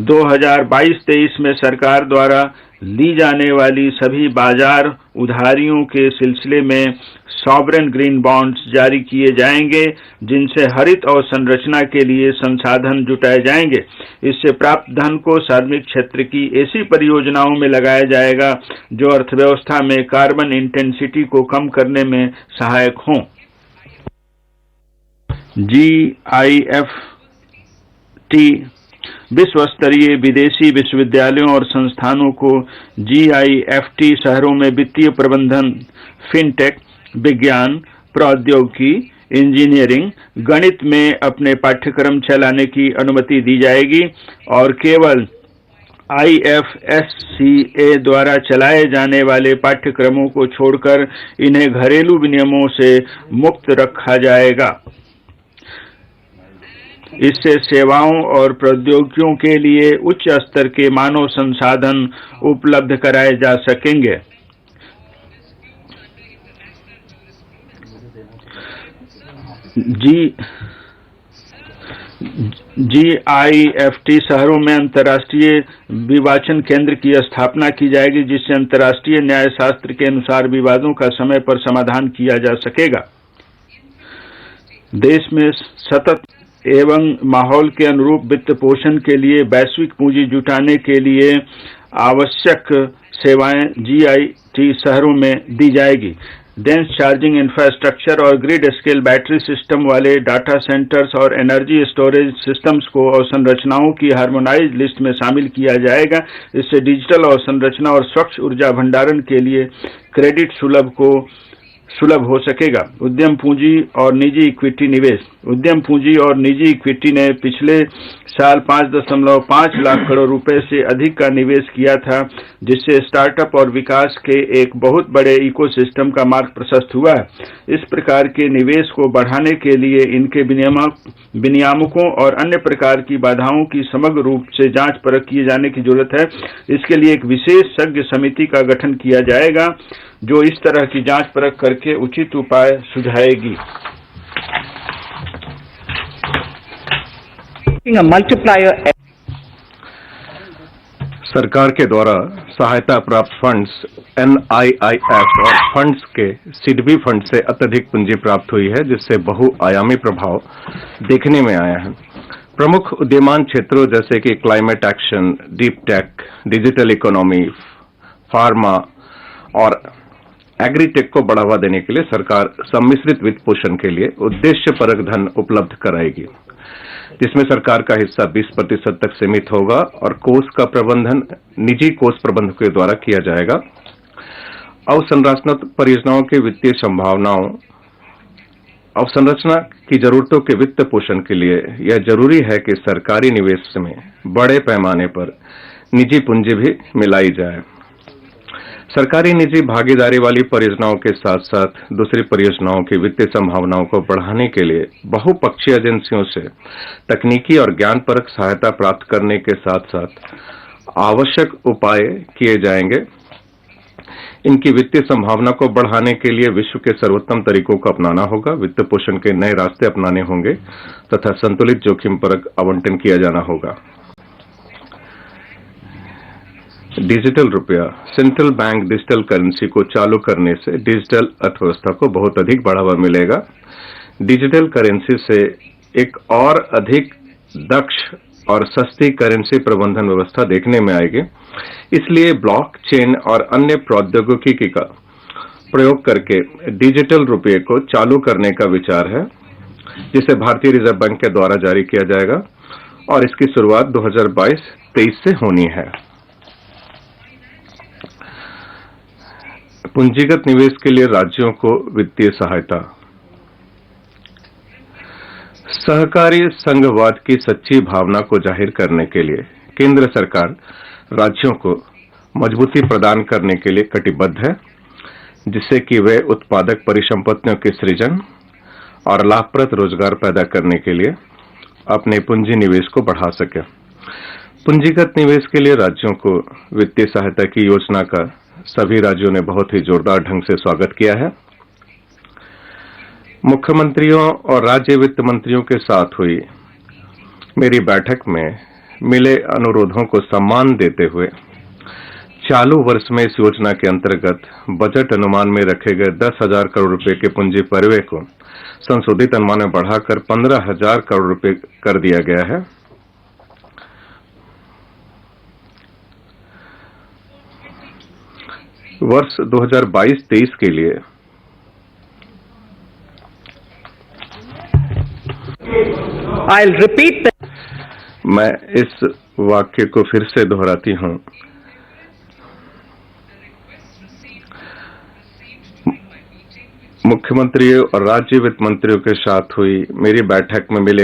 F: 2022-23 में सरकार द्वारा ली जाने वाली सभी बाजार उधारियों के सिलसिले में सॉवरेन ग्रीन बॉन्ड्स जारी किए जाएंगे, जिनसे हरित अवसंरचना के लिए संसाधन जुटाए जाएंगे। इससे प्राप्त धन को सार्वजनिक क्षेत्र की ऐसी परियोजनाओं में लगाया जाएगा जो अर्थव्यवस्था में कार्बन इंटेंसिटी को कम करने में सहायक हों। GIFT विश्व स्तरीय विदेशी विश्वविद्यालयों और संस्थानों को GIFT शहरों में वित्तीय प्रबंधन, फिनटेक, विज्ञान, प्रौद्योगिकी, इंजीनियरिंग, गणित में अपने पाठ्यक्रम चलाने की अनुमति दी जाएगी और केवल IFSCA द्वारा चलाए जाने वाले पाठ्यक्रमों को छोड़कर इन्हें घरेलू विनियमों से मुक्त रखा जाएगा। इससे सेवाओं और प्रौद्योगिकियों के लिए उच्च स्तर के मानव संसाधन उपलब्ध कराए जा सकेंगे। GIFT शहरों में अंतर्राष्ट्रीय विवाचन केंद्र की स्थापना की जाएगी, जिससे अंतर्राष्ट्रीय न्याय शास्त्र के अनुसार विवादों का समय पर समाधान किया जा सकेगा। देश में सतत एवं माहौल के अनुरूप वित्त पोषण के लिए वैश्विक पूंजी जुटाने के लिए आवश्यक सेवाएं GIT शहरों में दी जाएगी। डेंस चार्जिंग इंफ्रास्ट्रक्चर और ग्रिड स्केल बैटरी सिस्टम वाले डाटा सेंटर्स और एनर्जी स्टोरेज सिस्टम्स को अवसंरचनाओं की हार्मोनाइज्ड लिस्ट में शामिल किया जाएगा। इससे डिजिटल अवसंरचना और स्वच्छ ऊर्जा भंडारण के लिए क्रेडिट सुलभ हो सकेगा। उद्यम पूंजी और निजी इक्विटी निवेश। उद्यम पूंजी और निजी इक्विटी ने पिछले साल 5.5 लाख करोड़ रुपए से अधिक का निवेश किया था, जिससे स्टार्टअप और विकास के एक बहुत बड़े इकोसिस्टम का मार्ग प्रशस्त हुआ है। इस प्रकार के निवेश को बढ़ाने के लिए इनके विनियामकों और अन्य प्रकार की बाधाओं की समग्र रूप से जांच परख किए जाने की जरूरत है। इसके लिए एक विशेषज्ञ समिति का गठन किया जाएगा, जो इस तरह की जांच परख करके उचित उपाय सुझाएगी।
G: सरकार के द्वारा सहायता प्राप्त फंड्स NIIF और फंड्स के सिडबी फंड से अत्यधिक पूंजी प्राप्त हुई है, जिससे बहुआयामी प्रभाव देखने में आया है। प्रमुख उद्यमान क्षेत्रों जैसे कि climate action, deep tech, digital economy, pharma और एग्रीटेक को बढ़ावा देने के लिए सरकार सम्मिश्रित वित्त पोषण के लिए उद्देश्यपरक धन उपलब्ध कराएगी। जिसमें सरकार का हिस्सा 20% तक सीमित होगा और कोष का प्रबंधन निजी कोष प्रबंधकों के द्वारा किया जाएगा। अवसंरचना परियोजनाओं की वित्तीय संभावनाओं अवसंरचना की जरूरतों के वित्त पोषण के लिए यह जरूरी है कि सरकारी निवेश में बड़े पैमाने पर निजी पूंजी भी मिलाई जाए। सरकारी निजी भागीदारी वाली परियोजनाओं के साथ साथ दूसरी परियोजनाओं की वित्तीय संभावनाओं को बढ़ाने के लिए बहुपक्षीय एजेंसियों से तकनीकी और ज्ञानपरक सहायता प्राप्त करने के साथ साथ आवश्यक उपाय किए जाएंगे। इनकी वित्तीय संभावना को बढ़ाने के लिए विश्व के सर्वोत्तम तरीकों को अपनाना होगा, वित्त पोषण के नए रास्ते अपनाने होंगे तथा संतुलित जोखिम परक आवंटन किया जाना होगा। डिजिटल रुपया, सेंट्रल बैंक डिजिटल करेंसी को चालू करने से डिजिटल अर्थव्यवस्था को बहुत अधिक बढ़ावा मिलेगा। डिजिटल करेंसी से एक और अधिक दक्ष और सस्ती करेंसी प्रबंधन व्यवस्था देखने में आएगी। इसलिए ब्लॉकचेन और अन्य प्रौद्योगिकी का प्रयोग करके डिजिटल रुपये को चालू करने का विचार है, जिसे भारतीय रिजर्व बैंक के द्वारा जारी किया जाएगा और इसकी शुरुआत 2022-23 से होनी है। पूंजीगत निवेश के लिए राज्यों को वित्तीय सहायता। सहकारी संघवाद की सच्ची भावना को जाहिर करने के लिए केंद्र सरकार राज्यों को मजबूती प्रदान करने के लिए कटिबद्ध है, जिससे कि वे उत्पादक परिसंपत्तियों के सृजन और लाभप्रद रोजगार पैदा करने के लिए अपने पूंजी निवेश को बढ़ा सके। पूंजीगत निवेश के लिए राज्यों को वित्तीय सहायता की योजना का सभी राज्यों ने बहुत ही जोरदार ढंग से स्वागत किया है। मुख्यमंत्रियों और राज्य वित्त मंत्रियों के साथ हुई मेरी बैठक में मिले अनुरोधों को सम्मान देते हुए चालू वर्ष में इस योजना के अंतर्गत बजट अनुमान में रखे गए 10,000 करोड़ रुपए के पूंजी परिव्यय को संशोधित अनुमान में बढ़ाकर 15,000 करोड़ रुपए कर दिया गया है। वर्ष 2022-23 के लिए
D: I'll repeat that.
G: मैं इस वाक्य को फिर से दोहराती हूं। मुख्यमंत्रियों और राज्य वित्त मंत्रियों के साथ हुई मेरी बैठक में मिले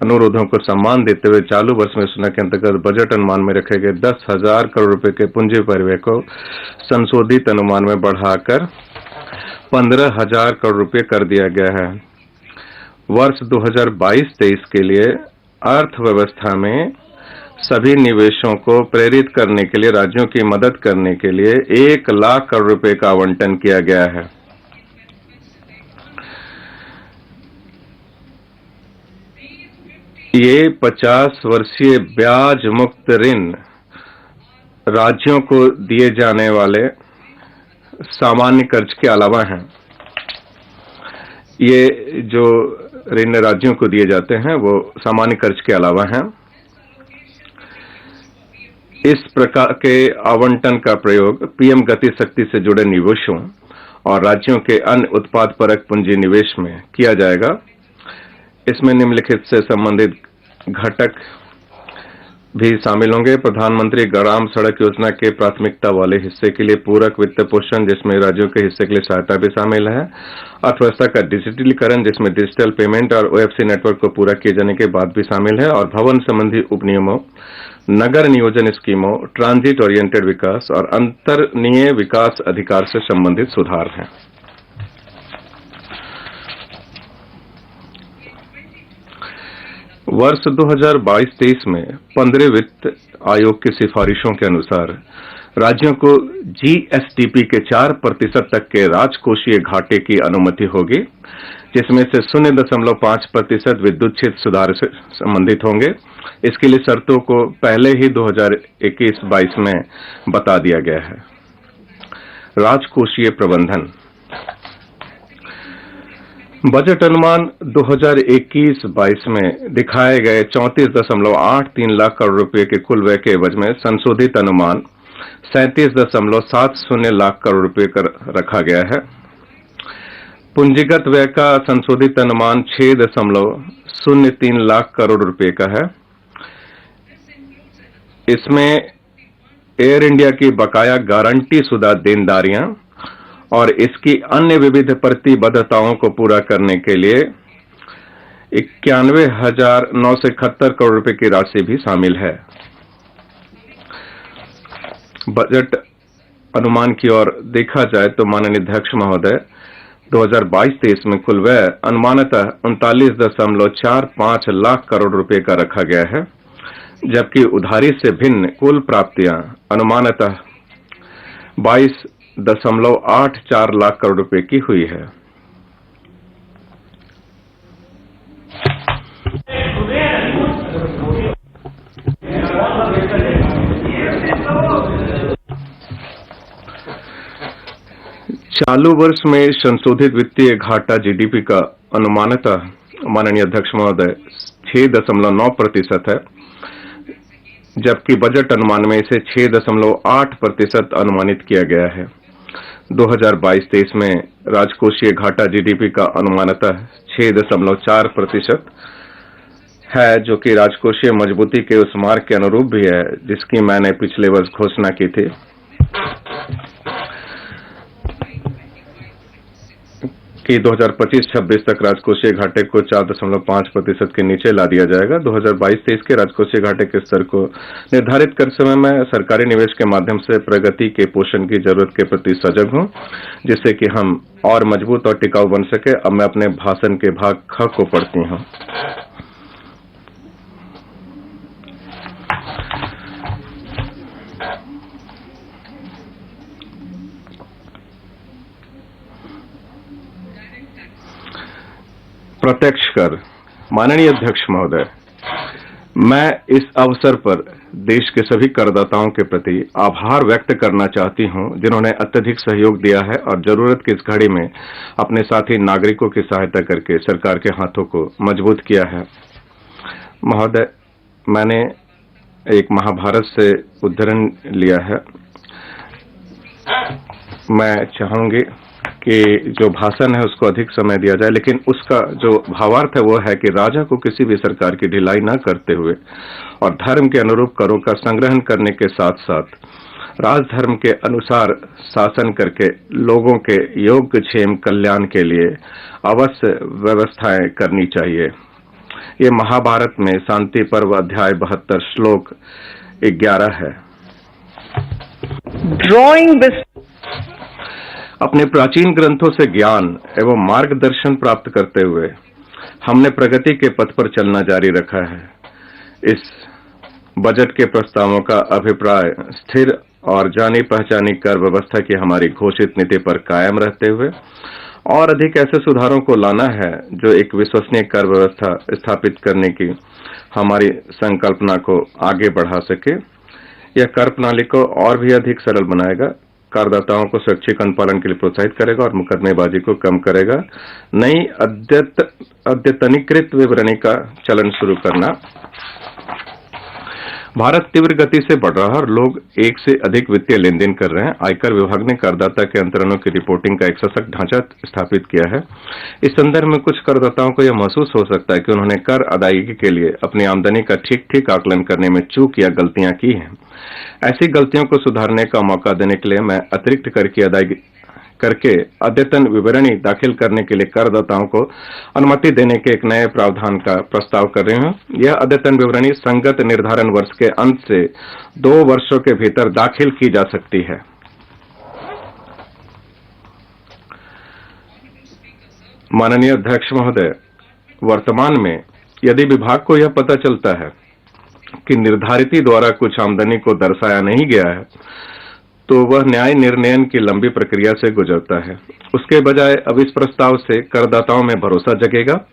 G: अनुरोधों को सम्मान देते हुए चालू वर्ष में योजना के अंतर्गत बजट अनुमान में रखे गए 10,000 करोड़ रुपए के पूंजी परिव्यय को संशोधित अनुमान में बढ़ाकर 15,000 करोड़ रुपए कर दिया गया है। वर्ष 2022-23 के लिए अर्थव्यवस्था में सभी निवेशों को प्रेरित करने के लिए राज्यों की मदद करने के लिए 1 लाख करोड़ रुपए का आवंटन किया गया है। ये 50 वर्षीय ब्याज मुक्त ऋण राज्यों को दिए जाने वाले सामान्य कर्ज के अलावा हैं। ये जो ऋण राज्यों को दिए जाते हैं वो सामान्य कर्ज के अलावा हैं। इस प्रकार के आवंटन का प्रयोग पीएम गति शक्ति से जुड़े निवेशों और राज्यों के अन्य उत्पाद परक पूंजी निवेश में किया जाएगा। इसमें निम्नलिखित से संबंधित घटक भी शामिल होंगे। प्रधानमंत्री ग्राम सड़क योजना के प्राथमिकता वाले हिस्से के लिए पूरक वित्त पोषण, जिसमें राज्यों के हिस्से के लिए सहायता भी शामिल है। अर्थव्यवस्था का डिजिटलीकरण, जिसमें डिजिटल पेमेंट और ओएफसी नेटवर्क को पूरा किए जाने के बाद भी शामिल है। और भवन संबंधी उपनियमों, नगर नियोजन स्कीमों, ट्रांजिट ओरिएंटेड विकास और अंतरनीय विकास अधिकार से संबंधित सुधार हैं। वर्ष 2022-23 में 15वें वित्त आयोग की सिफारिशों के अनुसार राज्यों को जीएसडीपी के 4% तक के राजकोषीय घाटे की अनुमति होगी, जिसमें से 0.5% विद्युत क्षेत्र सुधार से संबंधित होंगे। इसके लिए शर्तों को पहले ही 2021-22 में बता दिया गया है। राजकोषीय प्रबंधन, बजट अनुमान 2021-22 में दिखाए गए 34.83 लाख करोड़ रुपए के कुल व्यय के एवज में संशोधित अनुमान 37.70 लाख करोड़ रुपए कर रखा गया है। पूंजीगत व्यय का संशोधित अनुमान 6.03 लाख करोड़ रुपए का है। इसमें एयर इंडिया की बकाया गारंटी शुदा देनदारियां और इसकी अन्य विविध प्रतिबद्धताओं को पूरा करने के लिए 91,971 करोड़ रुपए की राशि भी शामिल है। बजट अनुमान की ओर देखा जाए तो माननीय अध्यक्ष महोदय 2022-23 में कुल व्यय अनुमानतः 39.45 लाख करोड़ रुपए का रखा गया है, जबकि उधारी से भिन्न कुल प्राप्तियां अनुमानतः 22.84 लाख करोड़ रुपए की हुई है। चालू वर्ष में संशोधित वित्तीय घाटा जीडीपी का अनुमानतः माननीय अध्यक्ष महोदय 6.9% है, जबकि बजट अनुमान में इसे 6.8% अनुमानित किया गया है। 2022-23 में राजकोषीय घाटा जीडीपी का अनुमानतः 6.4% है, जो कि राजकोषीय मजबूती के उस मार्ग के अनुरूप भी है जिसकी मैंने पिछले वर्ष घोषणा की थी कि 2025-26 तक राजकोषीय घाटे को 4.5% के नीचे ला दिया जाएगा। 2022-23 के राजकोषीय घाटे के स्तर को निर्धारित कर समय मैं सरकारी निवेश के माध्यम से प्रगति के पोषण की जरूरत के प्रति सजग हूं, जिससे कि हम और मजबूत और टिकाऊ बन सके। अब मैं अपने भाषण के भाग ख को पढ़ती हूं। प्रत्यक्ष कर। माननीय अध्यक्ष महोदय, मैं इस अवसर पर देश के सभी करदाताओं के प्रति आभार व्यक्त करना चाहती हूं, जिन्होंने अत्यधिक सहयोग दिया है और जरूरत की इस घड़ी में अपने साथी नागरिकों की सहायता करके सरकार के हाथों को मजबूत किया है। महोदय, मैंने एक महाभारत से उद्धरण लिया है। मैं चाहूंगी कि जो भाषण है उसको अधिक समय दिया जाए, लेकिन उसका जो भावार्थ है वो है कि राजा को किसी भी सरकार की ढिलाई न करते हुए और धर्म के अनुरूप करों का संग्रहण करने के साथ साथ राजधर्म के अनुसार शासन करके लोगों के योगक्षेम कल्याण के लिए अवश्य व्यवस्थाएं करनी चाहिए। ये महाभारत में शांति पर्व अध्याय 72 श्लोक 11 है।
D: Drawing this
G: अपने प्राचीन ग्रंथों से ज्ञान एवं मार्गदर्शन प्राप्त करते हुए हमने प्रगति के पथ पर चलना जारी रखा है। इस बजट के प्रस्तावों का अभिप्राय स्थिर और जानी पहचानी कर व्यवस्था की हमारी घोषित नीति पर कायम रहते हुए और अधिक ऐसे सुधारों को लाना है जो एक विश्वसनीय कर व्यवस्था स्थापित करने की हमारी संकल्पना को आगे बढ़ा सके। यह कर प्रणाली को और भी अधिक सरल बनाएगा, करदाताओं को स्वैच्छिक अनुपालन के लिए प्रोत्साहित करेगा और मुकदमेबाजी को कम करेगा। नई अद्यतनीकृत विवरणी का चलन शुरू करना। भारत तीव्र गति से बढ़ रहा है और लोग एक से अधिक वित्तीय लेन देन कर रहे हैं। आयकर विभाग ने करदाता के अंतरणों की रिपोर्टिंग का एक सशक्त ढांचा स्थापित किया है। इस संदर्भ में कुछ करदाताओं को यह महसूस हो सकता है कि उन्होंने कर अदायगी के लिए अपनी आमदनी का ठीक आकलन करने में चूक या गलतियां की हैं। ऐसी गलतियों को सुधारने का मौका देने के लिए मैं अतिरिक्त कर की अदायगी करके अद्यतन विवरणी दाखिल करने के लिए करदाताओं को अनुमति देने के एक नए प्रावधान का प्रस्ताव कर रही हूं। यह अद्यतन विवरणी संगत निर्धारण वर्ष के अंत से 2 वर्षों के भीतर दाखिल की जा सकती है। माननीय अध्यक्ष महोदय, वर्तमान में यदि विभाग को यह पता चलता है कि निर्धारिती द्वारा कुछ आमदनी को दर्शाया नहीं गया है, तो वह न्याय निर्णयन की लंबी प्रक्रिया से गुजरता है। उसके बजाय अब इस प्रस्ताव से करदाताओं में भरोसा जगेगा,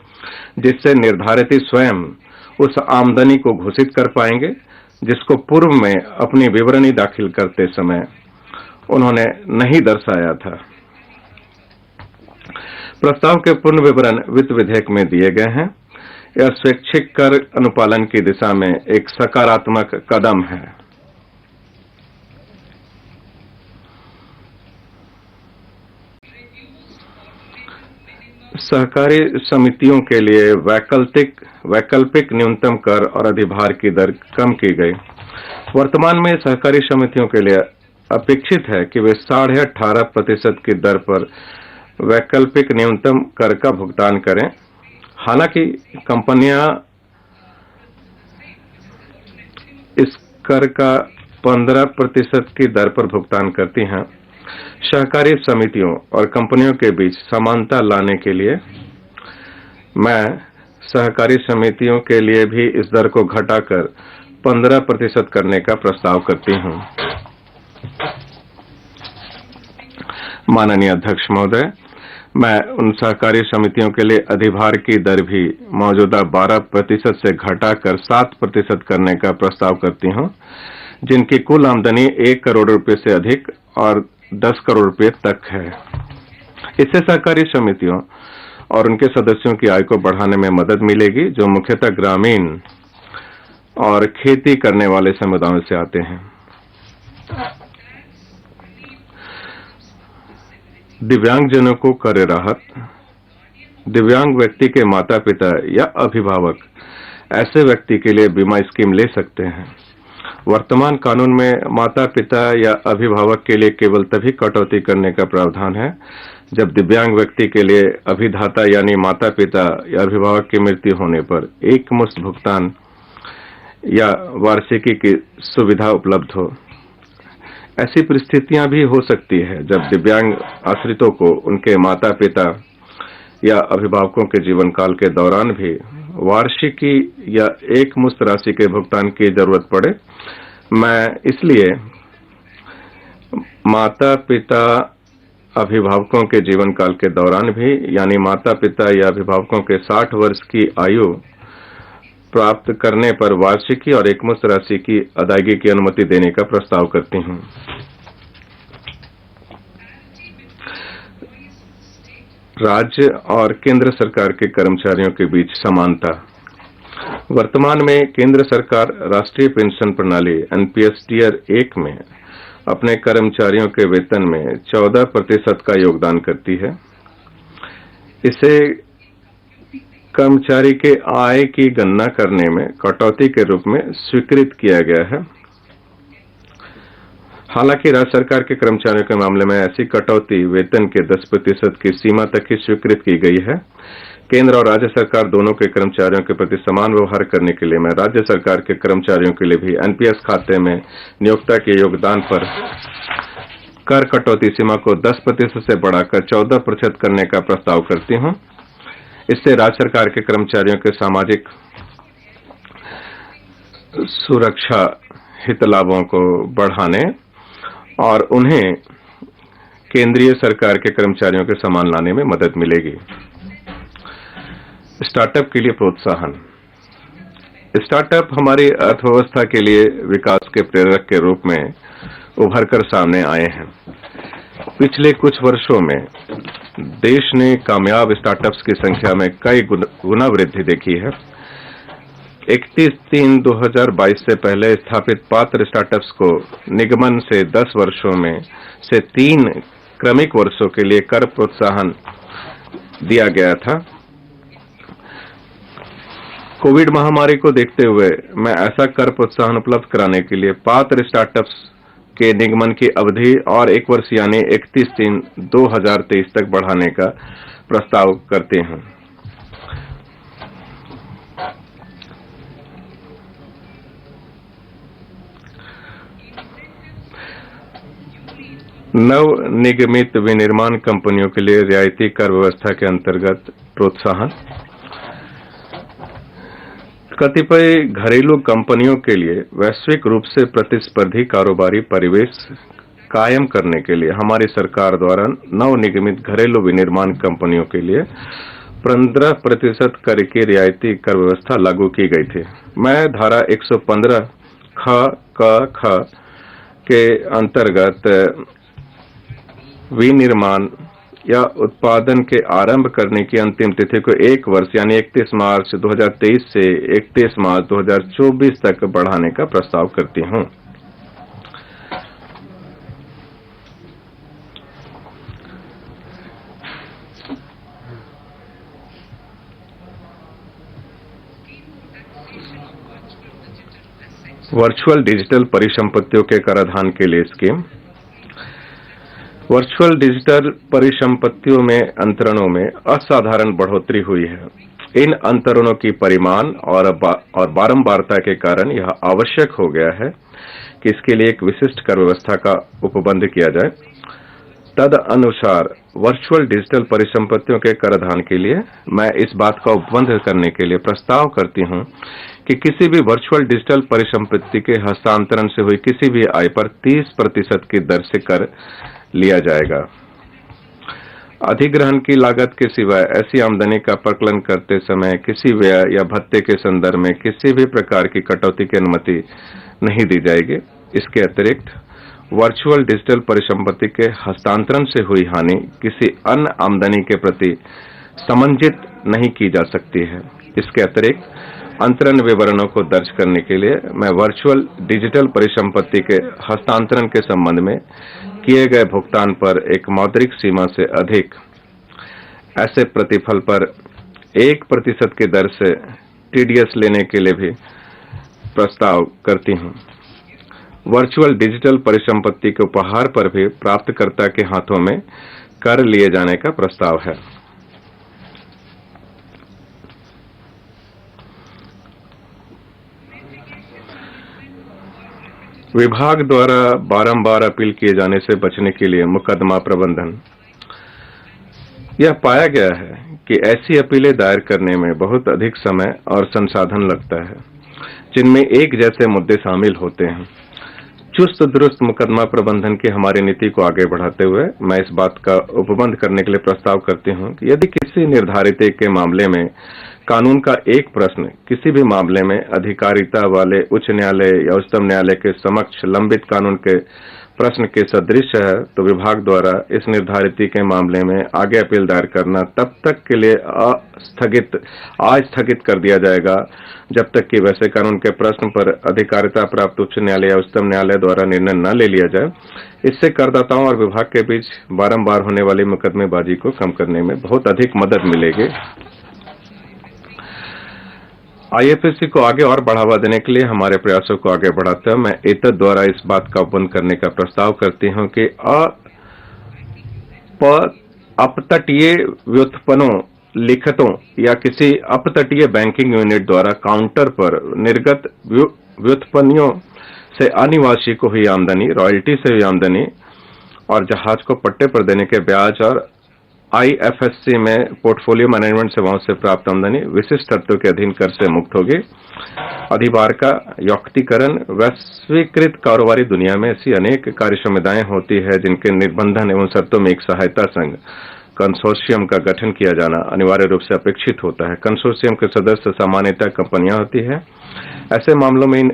G: जिससे निर्धारिती स्वयं उस आमदनी को घोषित कर पाएंगे जिसको पूर्व में अपनी विवरणी दाखिल करते समय उन्होंने नहीं दर्शाया था। प्रस्ताव के पूर्ण विवरण वित्त विधेयक में दिए गए हैं। यह स्वैच्छिक कर अनुपालन की दिशा में एक सकारात्मक कदम है। सहकारी समितियों के लिए वैकल्पिक न्यूनतम कर और अधिभार की दर कम की गई। वर्तमान में सहकारी समितियों के लिए अपेक्षित है कि वे 18.5% की दर पर वैकल्पिक न्यूनतम कर का भुगतान करें। हालांकि कंपनियां इस कर का 15% की दर पर भुगतान करती हैं। सहकारी समितियों और कंपनियों के बीच समानता लाने के लिए मैं सहकारी समितियों के लिए भी इस दर को घटाकर 15% करने का प्रस्ताव करती हूं। माननीय अध्यक्ष महोदय, मैं उन सहकारी समितियों के लिए अधिभार की दर भी मौजूदा 12% से घटाकर 7% करने का प्रस्ताव करती हूं, जिनकी कुल आमदनी 1 करोड़ रुपए से अधिक और 10 करोड़ रुपए तक है। इससे सहकारी समितियों और उनके सदस्यों की आय को बढ़ाने में मदद मिलेगी, जो मुख्यतः ग्रामीण और खेती करने वाले समुदायों से आते हैं। दिव्यांगजनों को कर राहत। दिव्यांग व्यक्ति के माता पिता या अभिभावक ऐसे व्यक्ति के लिए बीमा स्कीम ले सकते हैं। वर्तमान कानून में माता पिता या अभिभावक के लिए केवल तभी कटौती करने का प्रावधान है जब दिव्यांग व्यक्ति के लिए अभिधाता यानी माता पिता या अभिभावक की मृत्यु होने पर एकमुश्त भुगतान या वार्षिकी की सुविधा उपलब्ध हो। ऐसी परिस्थितियां भी हो सकती है जब दिव्यांग आश्रितों को उनके माता पिता या अभिभावकों के जीवन काल के दौरान भी वार्षिकी या एकमुश्त राशि के भुगतान की जरूरत पड़े। मैं इसलिए माता पिता अभिभावकों के जीवन काल के दौरान भी यानी माता पिता या अभिभावकों के 60 वर्ष की आयु प्राप्त करने पर वार्षिकी और एकमुश्त राशि की अदायगी की अनुमति देने का प्रस्ताव करती हूं। राज्य और केंद्र सरकार के कर्मचारियों के बीच समानता। वर्तमान में केंद्र सरकार राष्ट्रीय पेंशन प्रणाली एनपीएस टियर 1 में अपने कर्मचारियों के वेतन में 14% का योगदान करती है। इसे कर्मचारी के आय की गणना करने में कटौती के रूप में स्वीकृत किया गया है। हालांकि राज्य सरकार के कर्मचारियों के मामले में ऐसी कटौती वेतन के 10% की सीमा तक ही स्वीकृत की गई है। केंद्र और राज्य सरकार दोनों के कर्मचारियों के प्रति समान व्यवहार करने के लिए मैं राज्य सरकार के कर्मचारियों के लिए भी एनपीएस खाते में नियोक्ता के योगदान पर कर कटौती सीमा को 10% से बढ़ाकर 14% करने का प्रस्ताव करती हूं। इससे राज्य सरकार के कर्मचारियों के सामाजिक सुरक्षा हित लाभों को बढ़ाने और उन्हें केंद्रीय सरकार के कर्मचारियों के समान लाने में मदद मिलेगी। स्टार्टअप के लिए प्रोत्साहन। स्टार्टअप हमारी अर्थव्यवस्था के लिए विकास के प्रेरक के रूप में उभरकर सामने आए हैं। पिछले कुछ वर्षों में देश ने कामयाब स्टार्टअप्स की संख्या में कई गुना वृद्धि देखी है। 31/3/2022 से पहले स्थापित पात्र स्टार्टअप्स को निगमन से 10 वर्षों में से 3 क्रमिक वर्षों के लिए कर प्रोत्साहन दिया गया था। कोविड महामारी को देखते हुए मैं ऐसा कर प्रोत्साहन उपलब्ध कराने के लिए पात्र स्टार्टअप्स के निगमन की अवधि और 1 वर्ष यानी 31/3/2023 तक बढ़ाने का प्रस्ताव करते हैं। नव निगमित विनिर्माण कंपनियों के लिए रियायती कर व्यवस्था के अंतर्गत प्रोत्साहन। कतिपय घरेलू कंपनियों के लिए वैश्विक रूप से प्रतिस्पर्धी कारोबारी परिवेश कायम करने के लिए हमारी सरकार द्वारा नव निगमित घरेलू विनिर्माण कंपनियों के लिए 15% कर की रियायती कर व्यवस्था लागू की गई थी। मैं धारा 115 ख के अंतर्गत विनिर्माण या उत्पादन के आरंभ करने की अंतिम तिथि को 1 वर्ष यानी 31 मार्च 2023 से 31 मार्च 2024 तक बढ़ाने का प्रस्ताव करती हूं। वर्चुअल डिजिटल परिसंपत्तियों के कराधान के लिए स्कीम। वर्चुअल डिजिटल परिसंपत्तियों में अंतरणों में असाधारण बढ़ोतरी हुई है। इन अंतरणों की परिमाण और बारंबारता के कारण यह आवश्यक हो गया है कि इसके लिए एक विशिष्ट कर व्यवस्था का उपबंध किया जाए। तद अनुसार वर्चुअल डिजिटल परिसंपत्तियों के कराधान के लिए मैं इस बात का उपबंध करने के लिए प्रस्ताव करती हूं कि किसी भी वर्चुअल डिजिटल परिसंपत्ति के हस्तांतरण से हुई किसी भी आय पर 30% की दर से कर लिया जाएगा। अधिग्रहण की लागत के सिवाय ऐसी आमदनी का प्रकलन करते समय किसी व्यय या भत्ते के संदर्भ में किसी भी प्रकार की कटौती की अनुमति नहीं दी जाएगी। इसके अतिरिक्त वर्चुअल डिजिटल परिसंपत्ति के हस्तांतरण से हुई हानि किसी अन्य आमदनी के प्रति समंजित नहीं की जा सकती है। इसके अतिरिक्त अंतरण विवरणों को दर्ज करने के लिए मैं वर्चुअल डिजिटल परिसंपत्ति के हस्तांतरण के संबंध में किए गए भुगतान पर एक मौद्रिक सीमा से अधिक ऐसे प्रतिफल पर 1% की दर से टीडीएस लेने के लिए भी प्रस्ताव करती हूं। वर्चुअल डिजिटल परिसंपत्ति के उपहार पर भी प्राप्तकर्ता के हाथों में कर लिए जाने का प्रस्ताव है। विभाग द्वारा बारंबार अपील किए जाने से बचने के लिए मुकदमा प्रबंधन। यह पाया गया है कि ऐसी अपीलें दायर करने में बहुत अधिक समय और संसाधन लगता है, जिनमें एक जैसे मुद्दे शामिल होते हैं। चुस्त दुरुस्त मुकदमा प्रबंधन की हमारी नीति को आगे बढ़ाते हुए मैं इस बात का उपबंध करने के लिए प्रस्ताव करती हूं कि यदि किसी निर्धारित के मामले में कानून का एक प्रश्न किसी भी मामले में अधिकारिता वाले उच्च न्यायालय या उच्चतम न्यायालय के समक्ष लंबित कानून के प्रश्न के सदृश है, तो विभाग द्वारा इस निर्धारित के मामले में आगे अपील दायर करना तब तक के लिए स्थगित कर दिया जाएगा जब तक कि वैसे कानून के प्रश्न पर अधिकारिता प्राप्त उच्च न्यायालय या उच्चतम न्यायालय द्वारा निर्णय न ले लिया जाए। इससे करदाताओं और विभाग के बीच बारंबार होने वाली मुकदमेबाजी को कम करने में बहुत अधिक मदद मिलेगी। आईएफएससी को आगे और बढ़ावा देने के लिए हमारे प्रयासों को आगे बढ़ाते हुए मैं एतद द्वारा इस बात का उपबंध करने का प्रस्ताव करती हूं कि अपतटीय व्युत्पन्नों लिखितों या किसी अपतटीय बैंकिंग यूनिट द्वारा काउंटर पर निर्गत व्युत्पन्नियों से अनिवासी को हुई आमदनी, रॉयल्टी से हुई आमदनी और जहाज को पट्टे पर देने के ब्याज और आईएफएससी में पोर्टफोलियो मैनेजमेंट सेवाओं से प्राप्त आमदनी विशिष्ट शर्तों के अधीन कर से मुक्त होगी। अधिभार का यौक्तिकरण। वैश्वीकृत कारोबारी दुनिया में ऐसी अनेक कार्य समुदाएं होती है जिनके निबंधन एवं शर्तों में एक सहायता संघ कंसोर्शियम का गठन किया जाना अनिवार्य रूप से अपेक्षित होता है। कंसोर्शियम के सदस्य सामान्यतः कंपनियां होती है। ऐसे मामलों में इन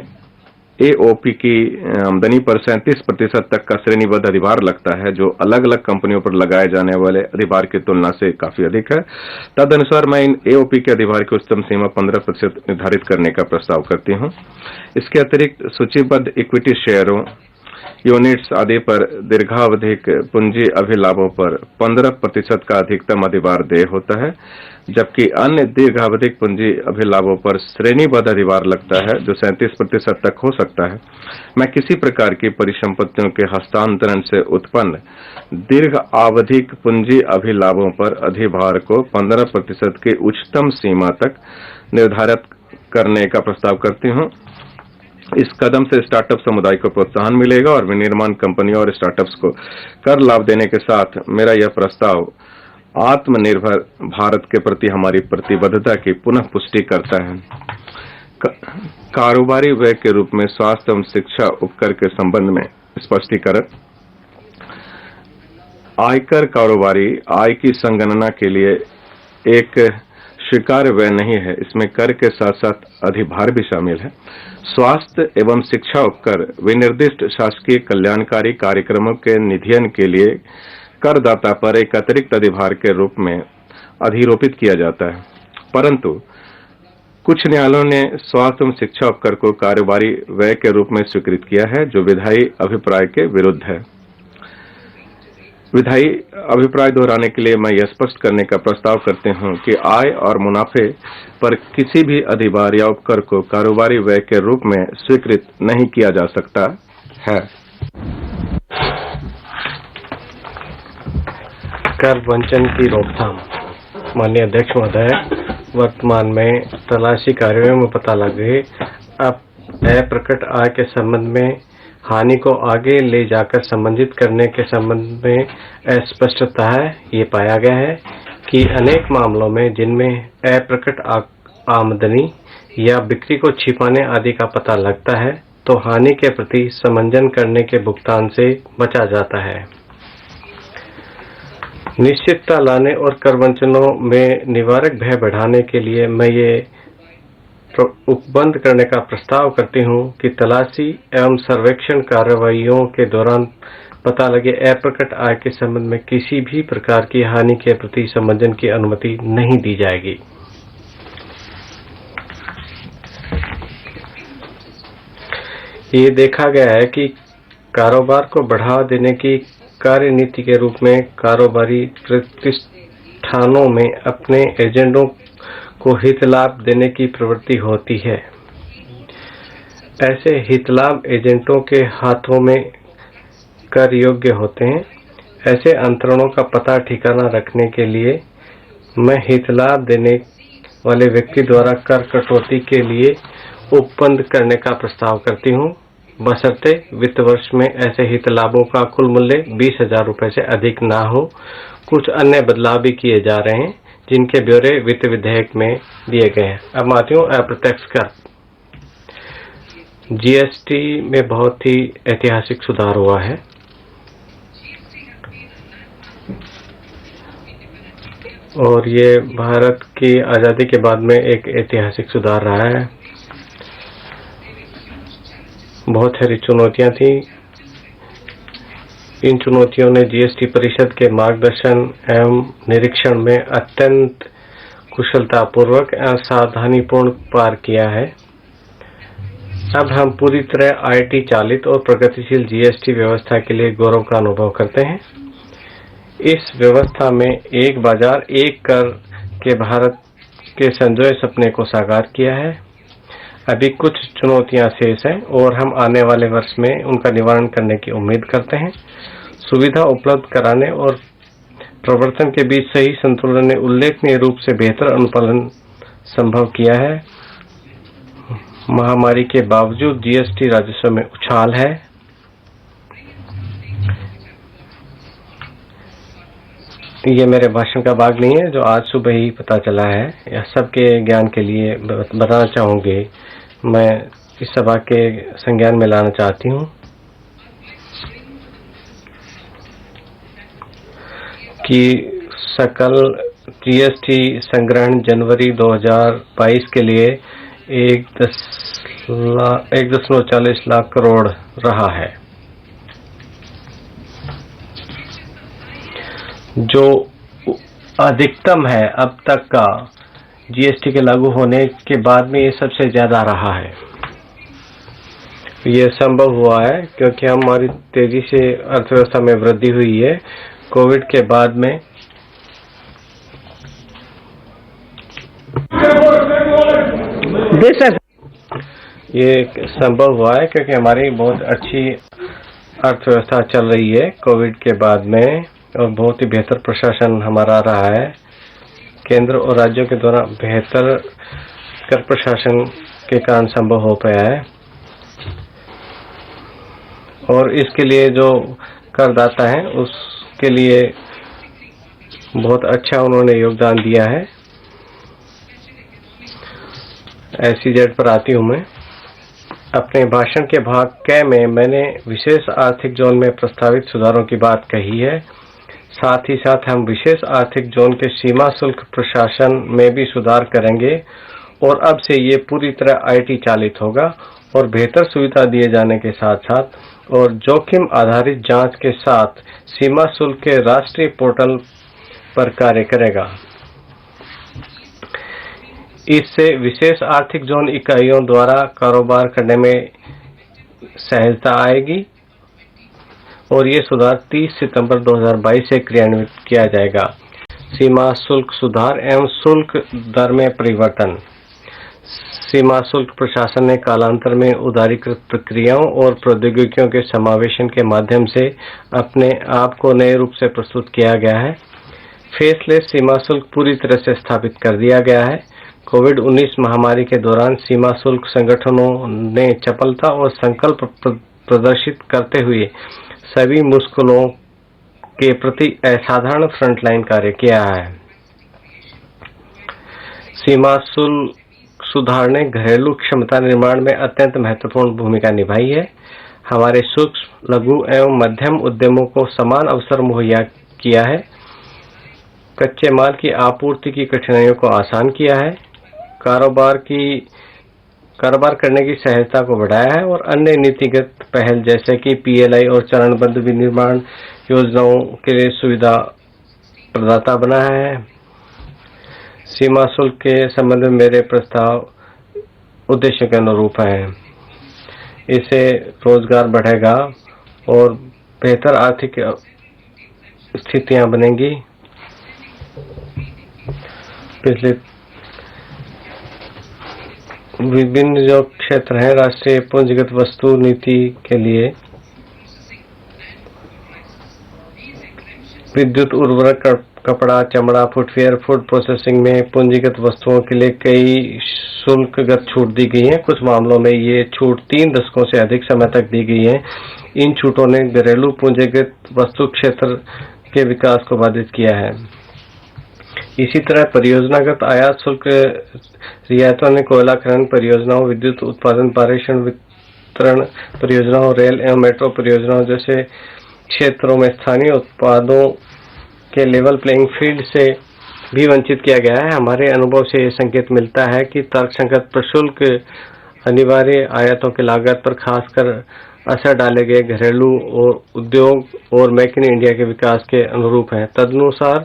G: एओपी की आमदनी पर 37% तक का श्रेणीबद्ध अधिभार लगता है, जो अलग अलग कंपनियों पर लगाए जाने वाले अधिभार की तुलना से काफी अधिक है। तदनुसार मैं इन एओपी के अधिभार की उच्चतम सीमा 15% निर्धारित करने का प्रस्ताव करती हूं। इसके अतिरिक्त सूचीबद्ध इक्विटी शेयरों, यूनिट्स आदि पर दीर्घावधिक पूंजी अभिलाभों पर 15% का अधिकतम अधिभार देय होता है, जबकि अन्य दीर्घावधिक पूंजी अभिलाभों पर श्रेणीबद्ध अधिभार लगता है जो 37% तक हो सकता है। मैं किसी प्रकार की परिसंपत्तियों के हस्तांतरण से उत्पन्न दीर्घ आवधिक पूंजी अभिलाभों पर अधिभार को 15% की उच्चतम सीमा तक निर्धारित करने का प्रस्ताव करती हूं। इस कदम से स्टार्टअप समुदाय को प्रोत्साहन मिलेगा और विनिर्माण कंपनियों और स्टार्टअप्स को कर लाभ देने के साथ मेरा यह प्रस्ताव आत्मनिर्भर भारत के प्रति हमारी प्रतिबद्धता की पुनः पुष्टि करता है। कारोबारी व्यय के रूप में स्वास्थ्य एवं शिक्षा उपकर के संबंध में स्पष्टीकरण। आयकर कारोबारी आय की संगणना के लिए एक स्वीकार्य व्यय नहीं है, इसमें कर के साथ साथ अधिभार भी शामिल है। स्वास्थ्य एवं शिक्षा उपकर विनिर्दिष्ट शासकीय कल्याणकारी कार्यक्रमों के निधियन के लिए करदाता पर एक अतिरिक्त अधिभार के रूप में अधिरोपित किया जाता है, परंतु कुछ न्यायालयों ने स्वास्थ्य एवं शिक्षा उपकर को कारोबारी व्यय के रूप में स्वीकृत किया है, जो विधायी अभिप्राय के विरुद्ध है। विधायी अभिप्राय दोहराने के लिए मैं यह स्पष्ट करने का प्रस्ताव करते हूं कि आय और मुनाफे पर किसी भी अधिभार या उपकर को कारोबारी व्यय के रूप में स्वीकृत नहीं किया जा सकता है।
H: कर वंचन की रोकथाम। माननीय अध्यक्ष महोदय, वर्तमान में तलाशी कार्यों में पता लगे अब अप्रकट आय के संबंध में हानि को आगे ले जाकर संबंधित करने के संबंध में अस्पष्टता है। ये पाया गया है कि अनेक मामलों में जिनमें अप्रकट आमदनी या बिक्री को छिपाने आदि का पता लगता है तो हानि के प्रति समंजन करने के भुगतान से बचा जाता है। निश्चितता लाने और करवंचनों में निवारक भय बढ़ाने के लिए मैं ये उपबंध करने का प्रस्ताव करती हूँ कि तलाशी एवं सर्वेक्षण कार्रवाइयों के दौरान पता लगे अप्रकट आय के संबंध में किसी भी प्रकार की हानि के प्रति समंजन की अनुमति नहीं दी जाएगी। ये देखा गया है कि कारोबार को बढ़ावा देने की कार्यनीति के रूप में कारोबारी प्रतिष्ठानों में अपने एजेंटों को हितलाभ देने की प्रवृत्ति होती है। ऐसे हितलाभ एजेंटों के हाथों में कर योग्य होते हैं। ऐसे अंतरणों का पता ठिकाना रखने के लिए मैं हितलाभ देने वाले व्यक्ति द्वारा कर कटौती के लिए उपबंध करने का प्रस्ताव करती हूँ, बशर्ते वित्त वर्ष में ऐसे हितलाभों का कुल मूल्य 20,000 रुपये से अधिक ना हो। कुछ अन्य बदलाव भी किए जा रहे हैं जिनके ब्यौरे वित्त विधेयक में दिए गए हैं। अब आती हूँ अप्रत्यक्ष कर। जीएसटी में बहुत ही ऐतिहासिक सुधार हुआ है। और ये भारत की आज़ादी के बाद में एक ऐतिहासिक सुधार रहा है। बहुत सारी चुनौतियां थी। इन चुनौतियों ने जीएसटी परिषद के मार्गदर्शन एवं निरीक्षण में अत्यंत कुशलतापूर्वक एवं सावधानीपूर्ण पार किया है। अब हम पूरी तरह आईटी चालित और प्रगतिशील जीएसटी व्यवस्था के लिए गौरव का अनुभव करते हैं। इस व्यवस्था में एक बाजार एक कर के भारत के संजोए सपने को साकार किया है। अभी कुछ चुनौतियां शेष हैं और हम आने वाले वर्ष में उनका निवारण करने की उम्मीद करते हैं। सुविधा उपलब्ध कराने और प्रवर्तन के बीच सही संतुलन ने उल्लेखनीय रूप से बेहतर अनुपालन संभव किया है। महामारी के बावजूद जीएसटी राजस्व में उछाल है। ये मेरे भाषण का भाग नहीं है जो आज सुबह ही पता चला है। यह सबके ज्ञान के लिए बताना चाहूँगी। मैं इस सभा के संज्ञान में लाना चाहती हूँ कि सकल जीएसटी संग्रहण जनवरी 2022 के लिए 1.40 लाख करोड़ रहा है, जो अधिकतम है अब तक का जीएसटी के लागू होने के बाद में ये सबसे ज्यादा रहा है। ये संभव हुआ है क्योंकि हमारी तेजी से अर्थव्यवस्था में वृद्धि हुई है। कोविड के बाद में ये संभव हुआ है क्योंकि हमारी बहुत अच्छी अर्थव्यवस्था चल रही है कोविड के बाद में और बहुत ही बेहतर प्रशासन हमारा रहा है। केंद्र और राज्यों के द्वारा बेहतर कर प्रशासन के कारण संभव हो पाया है और इसके लिए जो करदाता है उसके लिए बहुत अच्छा उन्होंने योगदान दिया है। SEZ पर आती हूँ मैं। अपने भाषण के भाग क में मैंने विशेष आर्थिक जोन में प्रस्तावित सुधारों की बात कही है। साथ ही साथ हम विशेष आर्थिक जोन के सीमा शुल्क प्रशासन में भी सुधार करेंगे और अब से ये पूरी तरह IT चालित होगा और बेहतर सुविधा दिए जाने के साथ साथ और जोखिम आधारित जांच के साथ सीमा शुल्क के राष्ट्रीय पोर्टल पर कार्य करेगा। इससे विशेष आर्थिक जोन इकाइयों द्वारा कारोबार करने में सहजता आएगी और ये सुधार 30 सितंबर 2022 से क्रियान्वित किया जाएगा। सीमा शुल्क सुधार एवं शुल्क दर में परिवर्तन। सीमा शुल्क प्रशासन ने कालांतर में उदारीकृत प्रक्रियाओं और प्रौद्योगिकियों के समावेशन के माध्यम से अपने आप को नए रूप से प्रस्तुत किया गया है। फेसलेस सीमा शुल्क पूरी तरह से स्थापित कर दिया गया है। कोविड-19 महामारी के दौरान सीमा शुल्क संगठनों ने चपलता और संकल्प प्रदर्शित करते हुए सभी मुश्किलों के प्रति असाधारण फ्रंटलाइन कार्य किया है। सीमा शुल्क सुधार ने घरेलू क्षमता निर्माण में अत्यंत महत्वपूर्ण भूमिका निभाई है। हमारे सूक्ष्म, लघु एवं मध्यम उद्यमों को समान अवसर मुहैया किया है। कच्चे माल की आपूर्ति की कठिनाइयों को आसान किया है। कारोबार करने की सहजता को बढ़ाया है और अन्य नीतिगत पहल जैसे कि पीएलआई और चरणबद्ध विनिर्माण योजनाओं के लिए सुविधा प्रदाता बनाया है। सीमा शुल्क के संबंध में मेरे प्रस्ताव उद्देश्य के अनुरूप हैं। इससे रोजगार बढ़ेगा और बेहतर आर्थिक स्थितियां बनेंगी। पिछले विभिन्न जो क्षेत्र हैं, राष्ट्रीय पूंजीगत वस्तु नीति के लिए विद्युत, उर्वरक, कपड़ा, चमड़ा, फुटवेयर, फूड प्रोसेसिंग में पूंजीगत वस्तुओं के लिए कई शुल्कगत छूट दी गई है। कुछ मामलों में ये छूट 3 दशकों से अधिक समय तक दी गई है। इन छूटों ने घरेलू पूंजीगत वस्तु क्षेत्र के विकास को बाधित किया है। इसी तरह परियोजनागत आयात शुल्क रियायतों ने कोयला खनन परियोजनाओं, विद्युत उत्पादन, पारेषण वितरण परियोजनाओं, रेल एवं मेट्रो परियोजनाओं जैसे क्षेत्रों में स्थानीय उत्पादों के लेवल प्लेइंग फील्ड से भी वंचित किया गया है। हमारे अनुभव से ये संकेत मिलता है कि तर्कसंगत प्रशुल्क अनिवार्य आयातों की लागत पर खासकर असर डाले गए घरेलू और उद्योग और मेक इन इंडिया के विकास के अनुरूप है। तदनुसार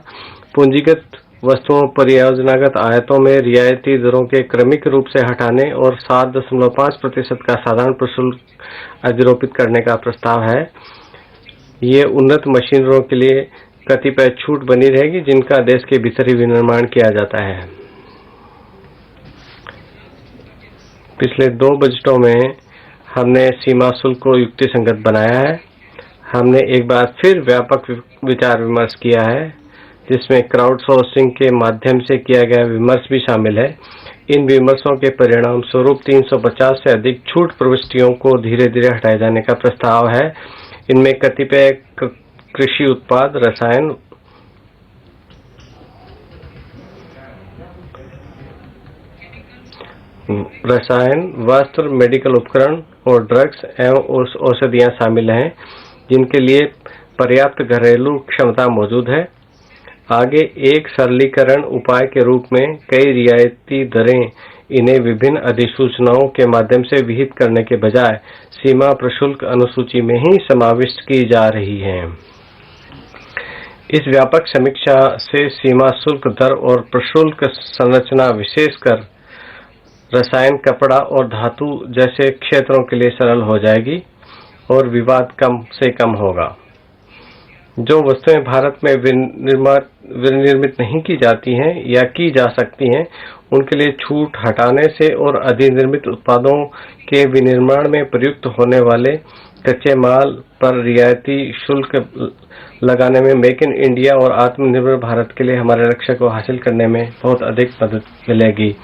H: पूंजीगत वस्तुओं परियोजनागत आयातों में रियायती दरों के क्रमिक रूप से हटाने और 7.5% का साधारण प्रशुल्क अधिरोपित करने का प्रस्ताव है। ये उन्नत मशीनरों के लिए कतिपय छूट बनी रहेगी जिनका देश के भीतर ही विनिर्माण किया जाता है। पिछले 2 बजटों में हमने सीमा शुल्क को युक्तिसंगत बनाया है। हमने एक बार फिर व्यापक विचार विमर्श किया है जिसमें क्राउड सोर्सिंग के माध्यम से किया गया विमर्श भी शामिल है। इन विमर्शों के परिणाम स्वरूप 350 से अधिक छूट प्रविष्टियों को धीरे धीरे हटाए जाने का प्रस्ताव है। इनमें कतिपय कृषि उत्पाद, रसायन, वस्त्र, मेडिकल उपकरण और ड्रग्स एवं औषधियां शामिल हैं जिनके लिए पर्याप्त घरेलू क्षमता मौजूद है। आगे एक सरलीकरण उपाय के रूप में कई रियायती दरें इन्हें विभिन्न अधिसूचनाओं के माध्यम से विहित करने के बजाय सीमा प्रशुल्क अनुसूची में ही समाविष्ट की जा रही हैं। इस व्यापक समीक्षा से सीमा शुल्क दर और प्रशुल्क संरचना विशेषकर रसायन, कपड़ा और धातु जैसे क्षेत्रों के लिए सरल हो जाएगी और विवाद कम से कम होगा। जो वस्तुएं भारत में विनिर्मित नहीं की जाती हैं या की जा सकती हैं, उनके लिए छूट हटाने से और अधिनिर्मित उत्पादों के विनिर्माण में प्रयुक्त होने वाले कच्चे माल पर रियायती शुल्क लगाने में मेक इन इंडिया और आत्मनिर्भर भारत के लिए हमारे लक्ष्य को हासिल करने में बहुत अधिक मदद मिलेगी।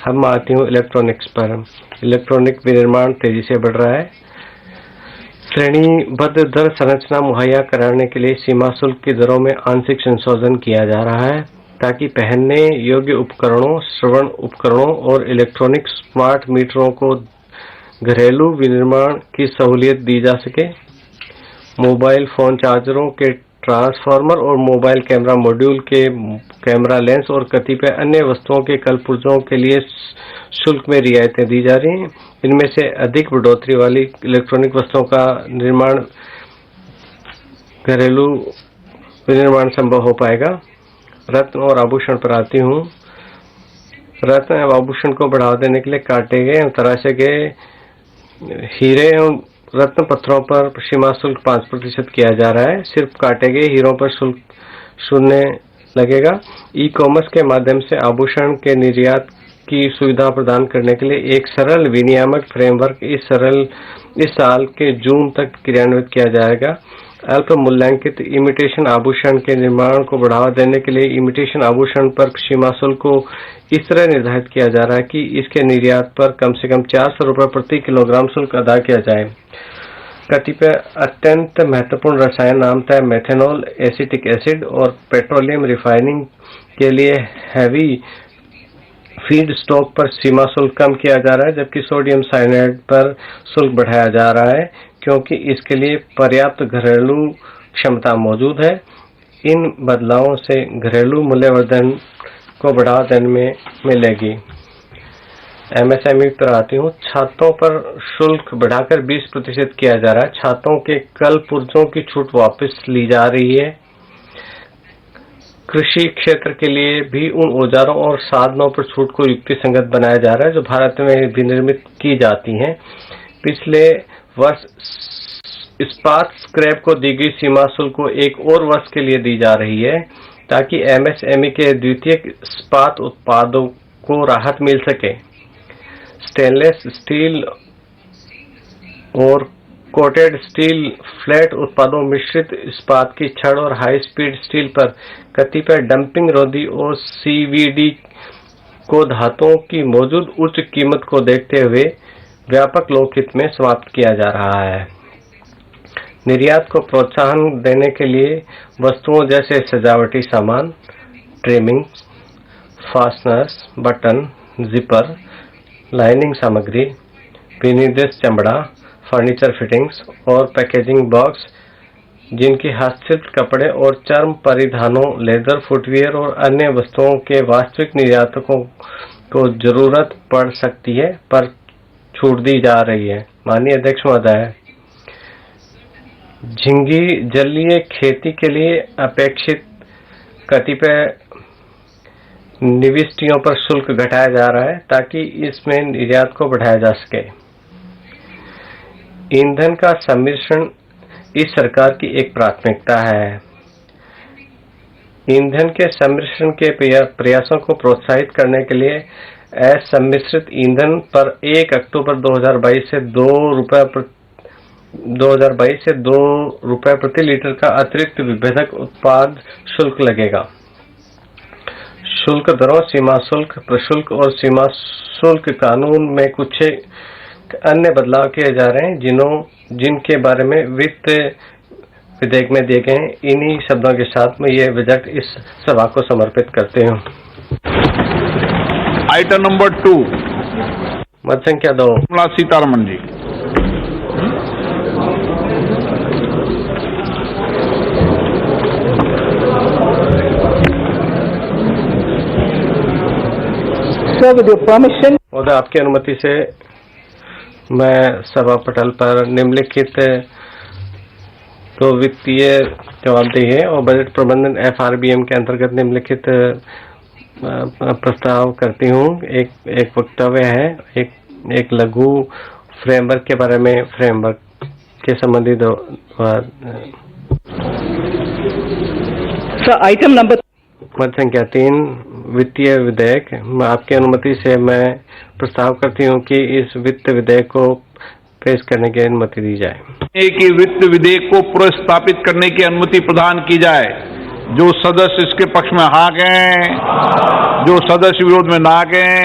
H: हम आती हूँ इलेक्ट्रॉनिक्स पर। इलेक्ट्रॉनिक विनिर्माण तेजी से बढ़ रहा है। श्रेणीबद्ध दर संरचना मुहैया कराने के लिए सीमा शुल्क की दरों में आंशिक संशोधन किया जा रहा है ताकि पहनने योग्य उपकरणों, श्रवण उपकरणों और इलेक्ट्रॉनिक स्मार्ट मीटरों को घरेलू विनिर्माण की सहूलियत दी जा सके। मोबाइल फोन चार्जरों के ट्रांसफार्मर और मोबाइल कैमरा मॉड्यूल के कैमरा लेंस और कतिपय अन्य वस्तुओं के कलपुर्जों के लिए शुल्क में रियायतें दी जा रही हैं। इनमें से अधिक बढ़ोतरी वाली इलेक्ट्रॉनिक वस्तुओं का निर्माण घरेलू विनिर्माण संभव हो पाएगा। रत्न और आभूषण पर आती हूँ। रत्न एवं आभूषण को बढ़ावा देने के लिए काटे गए एवं तराशे गए हीरे एवं रत्न पत्थरों पर सीमा शुल्क 5% किया जा रहा है। सिर्फ काटे गए हीरों पर शुल्क शून्य लगेगा। ई कॉमर्स के माध्यम से आभूषण के निर्यात की सुविधा प्रदान करने के लिए एक सरल विनियामक फ्रेमवर्क इस साल के जून तक क्रियान्वित किया जाएगा। अल्प मूल्यांकित इमिटेशन आभूषण के निर्माण को बढ़ावा देने के लिए इमिटेशन आभूषण पर सीमा शुल्क को इस तरह निर्धारित किया जा रहा है कि इसके निर्यात पर कम से कम 400 रुपये प्रति किलोग्राम शुल्क अदा किया जाए। कतिपय अत्यंत महत्वपूर्ण रसायन नामतः मेथेनॉल, एसिटिक एसिड और पेट्रोलियम रिफाइनिंग के लिए हैवी फीड स्टॉक पर सीमा शुल्क कम किया जा रहा है, जबकि सोडियम साइनाइड पर शुल्क बढ़ाया जा रहा है क्योंकि इसके लिए पर्याप्त घरेलू क्षमता मौजूद है। इन बदलावों से घरेलू मूल्यवर्धन को बढ़ावा देने में मिलेगी। एमएसएमई पर आती हूँ। छातों पर शुल्क बढ़ाकर 20% किया जा रहा है। छातों के कल पुर्जों की छूट वापस ली जा रही है। कृषि क्षेत्र के लिए भी उन औजारों और साधनों पर छूट को युक्ति संगत बनाया जा रहा है जो भारत में विनिर्मित की जाती हैं। पिछले वर्ष इस्पात स्क्रैप को दी गई सीमा शुल्क को एक और वर्ष के लिए दी जा रही है ताकि एमएसएमई के द्वितीयक इस्पात उत्पादों को राहत मिल सके। स्टेनलेस स्टील और कोटेड स्टील फ्लैट उत्पादों, मिश्रित इस्पात की छड़ और हाई स्पीड स्टील पर कतिपय डंपिंग रोधी और सीवीडी को धातुओं की मौजूद उच्च कीमत को देखते हुए व्यापक लोकहित में समाप्त किया जा रहा है। निर्यात को प्रोत्साहन देने के लिए वस्तुओं जैसे सजावटी सामान, trimming, fasteners, button, zipper, lining सामग्री, विनिर्देश चमड़ा, फर्नीचर फिटिंग्स और पैकेजिंग बॉक्स, जिनकी हस्तशिल्प कपड़े और चर्म परिधानों, लेदर, फुटवियर और अन्य वस्तुओं के वास्तविक निर्यातकों को जरूरत पड़ सकती है पर छूट दी जा रही है। माननीय अध्यक्ष महोदय, झींगी जलीय खेती के लिए अपेक्षित कतिपय निविष्टियों पर शुल्क घटाया जा रहा है ताकि इसमें निर्यात को बढ़ाया जा सके। ईंधन का सम्मिश्रण इस सरकार की एक प्राथमिकता है। ईंधन के सम्मिश्रण के प्रयासों को प्रोत्साहित करने के लिए असम्मिश्रित ईंधन पर 1 अक्टूबर 2022 से 2 रुपये प्रति लीटर का अतिरिक्त विभेदक उत्पाद शुल्क लगेगा। शुल्क दरों, सीमा शुल्क, प्रशुल्क और सीमा शुल्क कानून में कुछ अन्य बदलाव किए जा रहे हैं जिनके बारे में वित्त विधेयक में दिए गए हैं। इन्हीं शब्दों के साथ में ये बजट इस सभा को समर्पित करते हूँ।
B: आइटम नंबर 2,
H: मत संख्या 2,
B: Nirmala Sitharaman ji.
D: With your permission,
H: और आपकी अनुमति से मैं सभा पटल पर निम्नलिखित तो वित्तीय जवाबदेही है और बजट प्रबंधन एफआरबीएम के अंतर्गत निम्नलिखित प्रस्ताव करती हूँ। एक वक्तव्य है, एक लघु फ्रेमवर्क के बारे में, फ्रेमवर्क के संबंधित
D: आइटम नंबर
H: मत संख्या 3, वित्तीय विधेयक। आपकी अनुमति से मैं प्रस्ताव करती हूँ कि इस वित्त विधेयक को पेश करने की अनुमति दी जाए।
B: कि वित्त विधेयक को पुनर्स्थापित करने की अनुमति प्रदान की जाए। जो सदस्य इसके पक्ष में हाँ गए, जो सदस्य विरोध में ना गए,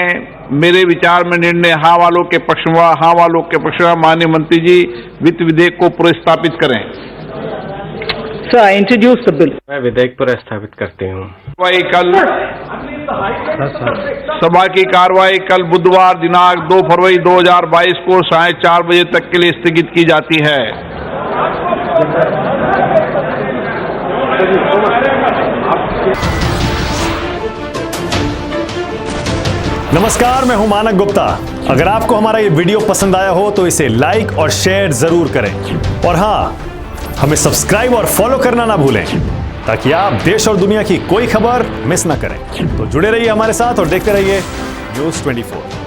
B: मेरे विचार में निर्णय हाँ वालों के पक्ष में, हाँ वालों के पक्ष में। माननीय मंत्री जी वित्त विधेयक को पुनर्स्थापित करें।
D: Sir, I introduce the bill.
H: मैं विधेयक पुनर्स्थापित करती हूँ।
B: सभा की कार्रवाई कल बुधवार दिनांक 2 फरवरी 2022 को 4:30 बजे तक के लिए स्थगित की जाती है।
I: नमस्कार, मैं हूं मानक गुप्ता। अगर आपको हमारा ये वीडियो पसंद आया हो तो इसे लाइक और शेयर जरूर करें और हाँ, हमें सब्सक्राइब और फॉलो करना ना भूलें ताकि आप देश और दुनिया की कोई खबर मिस ना करें। तो जुड़े रहिए हमारे साथ और देखते रहिए न्यूज़ 24।